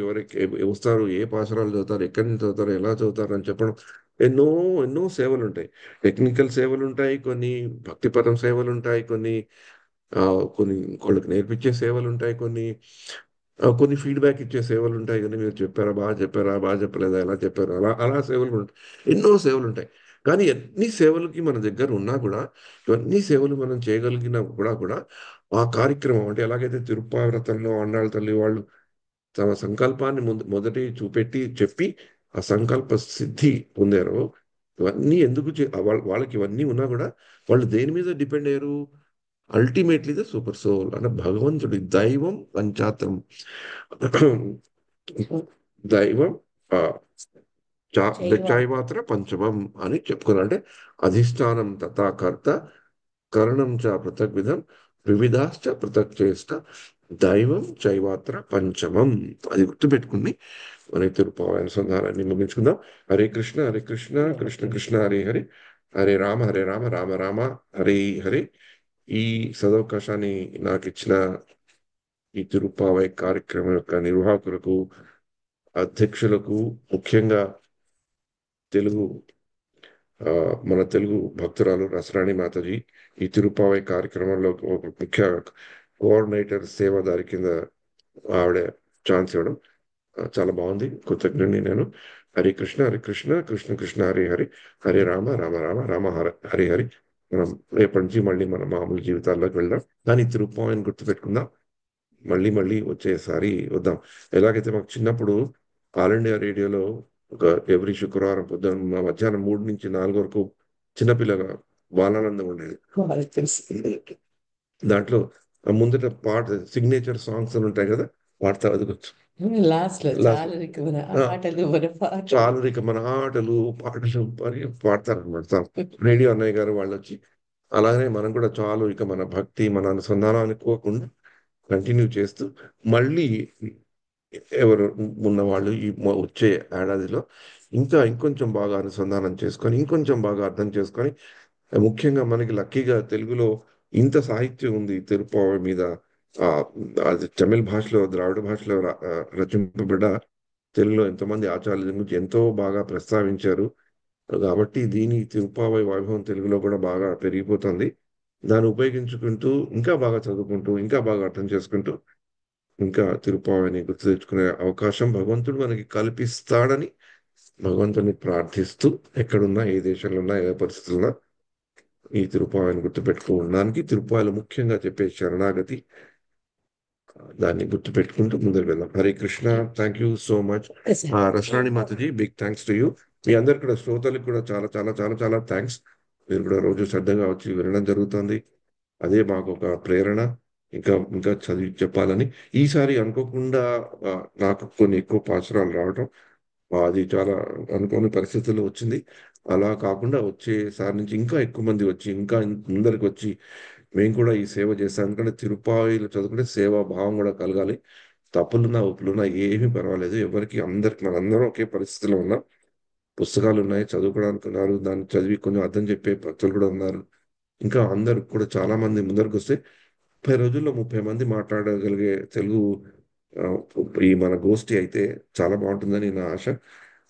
ఎవరికి వస్తారు, ఏ పాసరాలు చదువుతారు, ఎక్కడి నుంచి చదువుతారు, ఎలా చదువుతారు అని చెప్పడం, ఎన్నో ఎన్నో సేవలు ఉంటాయి. టెక్నికల్ సేవలు ఉంటాయి, కొన్ని భక్తిపరం సేవలు ఉంటాయి, కొన్ని వాళ్ళకి నేర్పించే సేవలు ఉంటాయి, కొన్ని ఫీడ్బ్యాక్ ఇచ్చే సేవలు ఉంటాయి. కానీ మీరు చెప్పారా, బాగా చెప్పలేదా, ఎలా చెప్పారు, అలా అలా సేవలు ఉంటాయి. ఎన్నో సేవలు ఉంటాయి. కానీ అన్ని సేవలకి మన దగ్గర ఉన్నా కూడా, ఇవన్నీ సేవలు మనం చేయగలిగినా కూడా ఆ కార్యక్రమం అంటే ఎలాగైతే తిరుప్పావ్రతంలో అన్నాళ్ళ తల్లి వాళ్ళు తమ సంకల్పాన్ని చెప్పి ఆ సంకల్ప సిద్ధి పొందారో, ఇవన్నీ ఎందుకు వాళ్ళకి ఇవన్నీ ఉన్నా కూడా వాళ్ళు దేని మీద డిపెండ్ అయ్యారు? అల్టిమేట్లీ ద సూపర్ సోల్ అంటే భగవంతుడి దైవం పంచాత్రం. దైవం ఆ,
శైవ
చైవాత్ర పంచమం అని చెప్పుకున్నారు. అంటే అధిష్టానం తథా కర్త కరణం చ పృథక్ విధం వివిధాశ్చ పృథక్ చేష్ట దైవం చైవాత్ర పంచమం. అది గుర్తుపెట్టుకుని మన తిరుపావ అనుసంధానాన్ని ముగించుకుందాం. హరే కృష్ణ హరే కృష్ణ కృష్ణ కృష్ణ హరే హరే, హరే రామ రామ రామ హరే హరే. ఈ సదవకాశాన్ని నాకు ఇచ్చిన ఈ తిరుప్పావై కార్యక్రమం యొక్క నిర్వాహకులకు, అధ్యక్షులకు, ముఖ్యంగా తెలుగు ఆ, మన తెలుగు భక్తురాలు రసరాణి మాతాజీ ఈ తిరుప్పావై కార్యక్రమంలో ఒక ముఖ్య కోఆర్డినేటర్ సేవాదారి కింద ఆవిడ ఛాన్స్ ఇవ్వడం చాలా బాగుంది. కృతజ్ఞుని నేను. హరే కృష్ణ కృష్ణ కృష్ణ హరి హరి, హరే రామ రామ రామ రామ హరి హరి. మనం రేపటి నుంచి మళ్ళీ మన మామూలు జీవితాల్లోకి వెళ్దాం. కానీ తిరుప్పావైని గుర్తుపెట్టుకుందాం. మళ్ళీ మళ్ళీ వచ్చేసారి వద్దాం. ఎలాగైతే మాకు చిన్నప్పుడు ఆల్ ఇండియా రేడియోలో ఒక ఎవ్రీ శుక్రవారం పొద్దున్న మధ్యాహ్నం 3 నుంచి 4 వరకు చిన్నపిల్లల బాలానందం ఉండేది.
వాళ్ళకి తెలుసు.
దాంట్లో ముందట పాట సిగ్నేచర్ సాంగ్స్ అని ఉంటాయి కదా, పాడతా అదిగొచ్చు
లాస్ట్ లో
లాస్ట్
చాలా రికమన ఆటలు మన పాటలు.
చాలా ఇక మన ఆటలు పాటలు అని పాడతారనమాట. రేడియో అన్నయ్య గారు వాళ్ళు వచ్చి అలానే మనం కూడా చాలు ఇక మన భక్తి మన అనుసంధానం అనుకోకుండా కంటిన్యూ చేస్తూ మళ్ళీ ఎవరు ఉన్నవాళ్ళు ఈ వచ్చే ఏడాదిలో ఇంకా ఇంకొంచెం బాగా అనుసంధానం చేసుకొని ఇంకొంచెం బాగా అర్థం చేసుకొని, ముఖ్యంగా మనకి లక్కీగా తెలుగులో ఇంత సాహిత్యం ఉంది తిరుపావ మీద. ఆ అది తమిళ భాషలో ద్రావిడ భాషలో రచింపబడ్డ తెలుగులో ఎంతోమంది ఆచార్యుల గురించి ఎంతో బాగా ప్రస్తావించారు. కాబట్టి దీని తిరుపావై వైభవం తెలుగులో కూడా బాగా పెరిగిపోతుంది. దాన్ని ఉపయోగించుకుంటూ ఇంకా బాగా చదువుకుంటూ ఇంకా బాగా అర్థం చేసుకుంటూ ఇంకా తిరుపావైని గుర్తు తెచ్చుకునే అవకాశం భగవంతుడు మనకి కల్పిస్తాడని భగవంతుని ప్రార్థిస్తూ, ఎక్కడున్నా ఏ దేశంలో ఉన్నా ఏ పరిస్థితుల్లో ఉన్నా ఈ తిరుపావైని గుర్తుపెట్టుకోవడానికి తిరుపావైలో ముఖ్యంగా చెప్పే శరణాగతి, దాన్ని గుర్తుపెట్టుకుంటూ ముందుకు వెళ్దాం. Hare Krishna. Thank you so much. Rasarani Mataji, big thanks to you. మీ అందరికి కూడా శ్రోతలకు కూడా చాలా చాలా చాలా చాలా థ్యాంక్స్. మీరు కూడా రోజు శ్రద్ధగా వచ్చి వినడం జరుగుతుంది. అదే మాకు ఒక ప్రేరణ, ఇంకా ఇంకా చదివి చెప్పాలని. ఈసారి అనుకోకుండా ఆ, నాకు కొన్ని ఎక్కువ పాసురాలు రావటం అది చాలా అనుకోని పరిస్థితుల్లో వచ్చింది. అలా కాకుండా వచ్చేసారి నుంచి ఇంకా ఎక్కువ మంది వచ్చి ఇంకా ముందరికి వచ్చి మేము కూడా ఈ సేవ చేస్తాం. ఎందుకంటే తిరుపాయిలు చదువుకుంటే సేవా భావం కూడా కలగాలి. తప్పులున్నా ఒప్పులున్నా ఏమీ పర్వాలేదు. ఎవరికి అందరికి మనందరం ఒకే పరిస్థితిలో ఉన్నాం. పుస్తకాలు ఉన్నాయి, చదువుకోవడానికి ఉన్నారు, దాన్ని చదివి కొంచెం అర్థం చెప్పే భక్తులు కూడా ఉన్నారు. ఇంకా అందరు కూడా చాలా మంది ముందరికి వస్తే 30 రోజుల్లో 30 మంది మాట్లాడగలిగే తెలుగు ఆ, ఈ మన గోష్ఠి అయితే చాలా బాగుంటుందని నా ఆశ.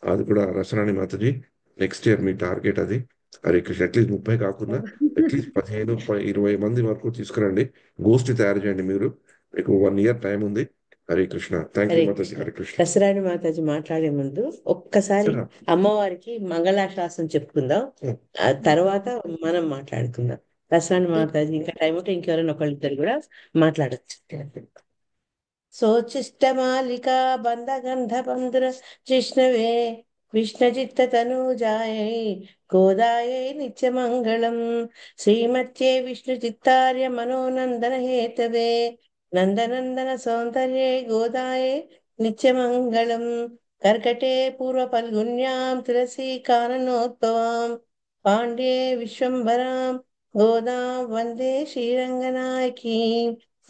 అది కూడా రసరాణి మాతజీ, నెక్స్ట్ ఇయర్ మీ టార్గెట్ అది. హరే కృష్ణ. అట్లీస్ట్ 30 కాకుండా అట్లీస్ట్ 15 20 మంది వరకు తీసుకురండి. గోష్ఠి తయారు చేయండి మీరు. మీకు 1 ఇయర్ టైం ఉంది. హరే కృష్ణ. Thank you
Hare
Mataji.
కృష్ణ.
హరే కృష్ణ.
దసరాని మాతాజీ మాట్లాడే ముందు ఒక్కసారి
సరే.
అమ్మవారికి మంగళాశాసనం చెప్పుకుందాం. ఆ తర్వాత మనం మాట్లాడుకుందాం. దసరాని మాతాజీ ఇంకా టైం ఉంటే ఇంకెవరైనా ఒకళ్ళిద్దరు కూడా మాట్లాడచ్చు. सोच्छिष्टमालिका बन्धगन्धबन्धुर जिष्णवे विष्णुचित्ततनूजायै गोदायै नित्यमङ्गलम् श्रीमत्ये विष्णुचित्तार्य मनोनन्दन हेतवे नन्दनन्दन सौन्दर्ये गोदायै नित्यमङ्गलम् कर्कटे पूर्वफल्गुन्यां तुलसी काननोद्भवां पाण्ड्ये विश्वम्भरां गोदां वन्दे श्रीरङ्गनायकी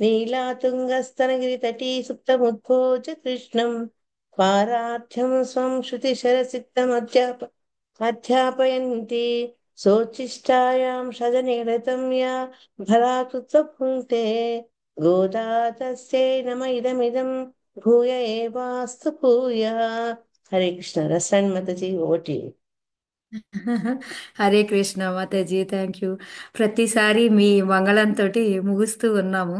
नीलातुङ्गस्तनगिरितटी सुप्तमुद्भोज कृष्णम् पारार्थ्यं स्वं अध्यापयन्ति सोच्छिष्टायां सदनिरतं या भलाकृत्वभुङ्क्ते गोदा तस्यै नम इदमिदं भूय एवास्तु भूयः. हरे कृष्ण. रसन्मतजी ఓటి.
Hare Krishna Mataji, thank you. ప్రతిసారి మీ మంగళంతో ముగుస్తూ ఉన్నాము.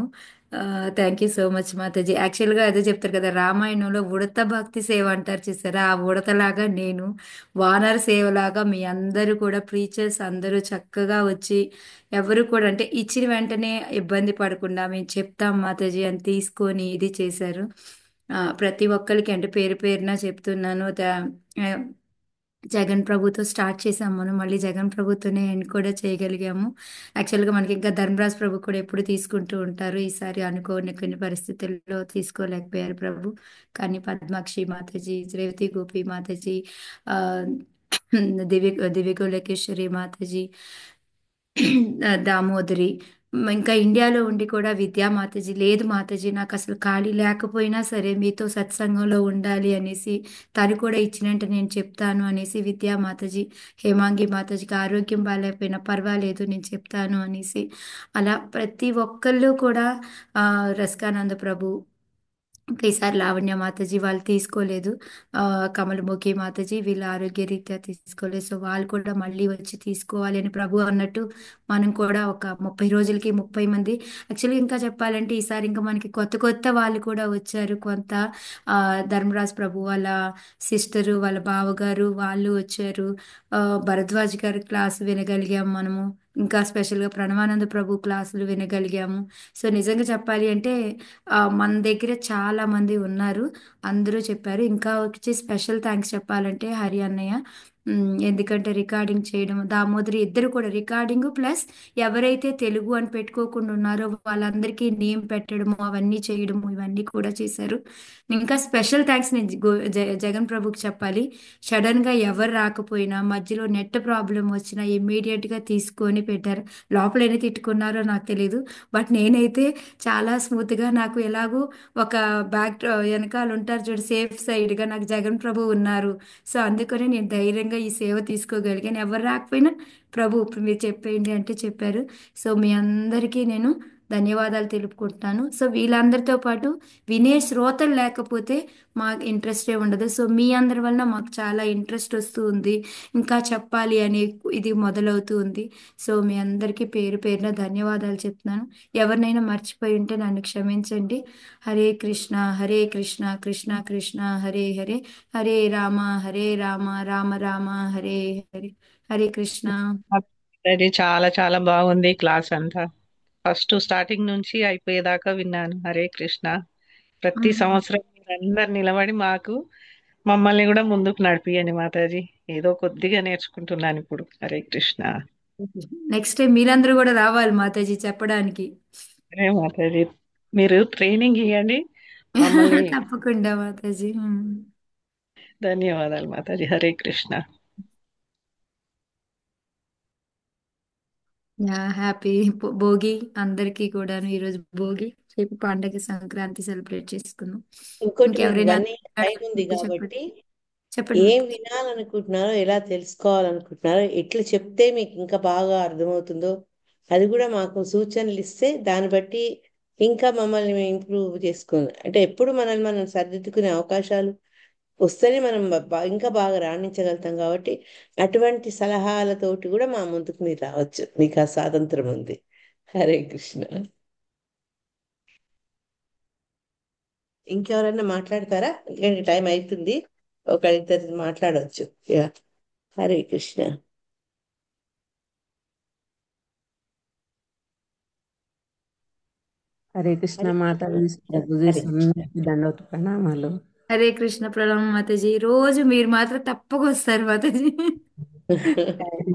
Thank you so much Mataji. యాక్చువల్గా అదే చెప్తారు కదా, రామాయణంలో ఉడత భక్తి సేవ అంటారు చూసారా, ఆ ఉడతలాగా నేను వానర సేవలాగా మీ అందరూ కూడా ప్రీచర్స్ అందరూ చక్కగా వచ్చి ఎవరు కూడా అంటే ఇచ్చిన వెంటనే ఇబ్బంది పడకుండా మేము చెప్తాం మాతాజీ అని తీసుకొని ఇది చేశారు. ప్రతి ఒక్కరికి అంటే పేరు పేరున చెప్తున్నాను. జగన్ ప్రభుతో స్టార్ట్ చేసాము మనం, మళ్ళీ జగన్ ప్రభుతోనే ఎండ్ కూడా చేయగలిగాము. యాక్చువల్గా మనకి ఇంకా ధర్మరాజ్ ప్రభు కూడా ఎప్పుడు తీసుకుంటూ ఉంటారు. ఈసారి అనుకోని కొన్ని పరిస్థితుల్లో తీసుకోలేకపోయారు ప్రభు. కానీ పద్మాక్షి మాతాజీ, రేవతి గోపి మాతాజీ, ఆ, దివ్య దివ్య గోలకేశ్వరి మాతాజీ, దామోదరి ఇంకా ఇండియాలో ఉండి కూడా విద్యా మాతాజీ లేదు మాతాజీ నాకు అసలు ఖాళీ లేకపోయినా సరే మీతో సత్సంగంలో ఉండాలి అనేసి తను కూడా ఇచ్చినట్టు నేను చెప్తాను అనేసి విద్యా మాతాజీ హేమాంగి మాతాజీకి ఆరోగ్యం బాగాలేకపోయినా పర్వాలేదు నేను చెప్తాను అనేసి అలా ప్రతి ఒక్కళ్ళు కూడా రస్కానంద ప్రభు ఇంకా ఈసారి లావణ్య మాతాజీ వాళ్ళు తీసుకోలేదు. కమలముఖి మాతాజీ వీళ్ళు ఆరోగ్యరీత్యా తీసుకోలేదు. సో వాళ్ళు కూడా మళ్ళీ వచ్చి తీసుకోవాలి అని ప్రభు అన్నట్టు మనం కూడా ఒక 30 రోజులకి 30 మంది యాక్చువల్గా ఇంకా చెప్పాలంటే ఈసారి ఇంకా మనకి కొత్త కొత్త వాళ్ళు కూడా వచ్చారు. కొంత ధర్మరాజ్ ప్రభు వాళ్ళ సిస్టరు వాళ్ళ బావగారు వాళ్ళు వచ్చారు. భరద్వాజ్ గారి క్లాసు వినగలిగాం మనము. ఇంకా స్పెషల్గా ప్రణవానంద ప్రభు క్లాసులు వినగలిగాము. సో నిజంగా చెప్పాలి అంటే మన దగ్గర చాలా మంది ఉన్నారు. అందరూ చెప్పారు. ఇంకా వచ్చి స్పెషల్ థ్యాంక్స్ చెప్పాలంటే హరి అన్నయ్య. ఎందుకంటే రికార్డింగ్ చేయడం దామోదరి ఇద్దరు కూడా రికార్డింగ్ ప్లస్ ఎవరైతే తెలుగు అని పెట్టుకోకుండా ఉన్నారో వాళ్ళందరికీ నేమ్ పెట్టడము అవన్నీ చేయడము ఇవన్నీ కూడా చేశారు. ఇంకా స్పెషల్ థ్యాంక్స్ నేను జగన్ ప్రభుకి చెప్పాలి. సడన్ గా ఎవరు రాకపోయినా మధ్యలో నెట్ ప్రాబ్లం వచ్చినా ఇమ్మీడియట్ గా తీసుకొని పెట్టారు. లోపల ఎన్ని తిట్టుకున్నారో నాకు తెలియదు. బట్ నేనైతే చాలా స్మూత్ గా నాకు ఎలాగో ఒక బ్యాక్ వెనకాల ఉంటారు చూడు సేఫ్ సైడ్ గా నాకు జగన్ ప్రభు ఉన్నారు. సో అందుకనే నేను ధైర్యంగా ఈ సేవ తీసుకోగలిగాను. ఎవరు రాకపోయినా ప్రభు ఇప్పుడు మీరు చెప్పేయండి అంటే చెప్పారు. సో మీ అందరికీ నేను ధన్యవాదాలు తెలుపుకుంటున్నాను. సో వీళ్ళందరితో పాటు వినే శ్రోతలు లేకపోతే మాకు ఇంట్రెస్టే ఉండదు. సో మీ అందరి వలన మాకు చాలా ఇంట్రెస్ట్ వస్తూ ఉంది. ఇంకా చెప్పాలి అని ఇది మొదలవుతూ ఉంది. సో మీ అందరికీ పేరు పేరున ధన్యవాదాలు చెప్తున్నాను. ఎవరినైనా మర్చిపోయి ఉంటే నన్ను క్షమించండి. హరే కృష్ణ హరే కృష్ణ కృష్ణ కృష్ణ హరే హరే హరే రామ రామ రామ హరే హరే. హరే కృష్ణ.
అది చాలా చాలా బాగుంది క్లాస్ అంతా. ఫస్ట్ స్టార్టింగ్ నుంచి అయిపోయేదాకా విన్నాను. హరే కృష్ణ. ప్రతి సంవత్సరం మీరందరు నిలబడి మమ్మల్ని కూడా ముందుకు నడిపియండి మాతాజీ. ఏదో కొద్దిగా నేర్చుకుంటున్నాను ఇప్పుడు. హరే కృష్ణ.
నెక్స్ట్ టైం మీరందరూ కూడా రావాలి మాతాజీ చెప్పడానికి.
అరే మాతాజీ మీరు ట్రైనింగ్ ఇవ్వండి మమ్మల్ని.
తప్పకుండా మాతాజీ.
ధన్యవాదాలు మాతాజీ. హరే కృష్ణ.
హ్యాపీ భోగి అందరికీ కూడాను. ఈరోజు భోగి, రేపు పండగ సంక్రాంతి సెలబ్రేట్ చేసుకున్నాం.
ఇంకోటి మీకు
ఇంకెవరైనా
1 year టైం ఉంది కాబట్టి
చెప్పండి.
ఏం వినాలనుకుంటున్నారో ఎలా తెలుసుకోవాలనుకుంటున్నారో ఎట్లా చెప్తే మీకు ఇంకా బాగా అర్థమవుతుందో అది కూడా మాకు సూచనలు ఇస్తే దాన్ని బట్టి ఇంకా మమ్మల్ని మేము ఇంప్రూవ్ చేసుకుని అంటే ఎప్పుడు మనల్ని మనం సరిదిద్దుకునే అవకాశాలు వస్తేనే మనం ఇంకా బాగా రాణించగలుగుతాం కాబట్టి అటువంటి సలహాలతోటి కూడా మా ముందుకు మీరు రావచ్చు. మీకు ఆ స్వాతంత్రం ఉంది. హరే కృష్ణ. ఇంకెవరైనా మాట్లాడతారా? ఎందుకంటే టైం అవుతుంది. ఒకరిద్దరు మాట్లాడవచ్చు. యా. హరే కృష్ణ.
హరే కృష్ణ
హరే
మాతాజీ.
కృష్ణ.
ప్రభుజీ
హరే కృష్ణ.
అందరికీ దండవత ప్రణామాలు.
హరే కృష్ణ. ప్రణామం మాతాజీ. రోజు మీరు మాత్రం తప్పక వస్తారు మాతాజీ.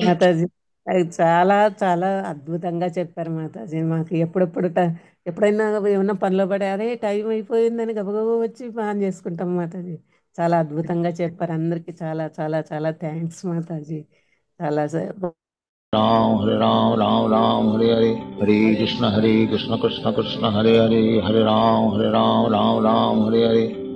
మాతాజీ అది చాలా చాలా అద్భుతంగా చెప్పారు మాతాజీ. మాకు ఎప్పుడైనా ఏమన్నా పనిలో పడే అరే టైం అయిపోయిందని గబగబా వచ్చి ఆన్ చేసుకుంటాం మాతాజీ. చాలా అద్భుతంగా చెప్పారు. అందరికీ చాలా చాలా చాలా థ్యాంక్స్ మాతాజీ. చాలా
राम हरे राम राम राम हरे हरे हरे कृष्ण कृष्ण कृष्ण हरे हरे हरे राम राम राम राम हरे हरे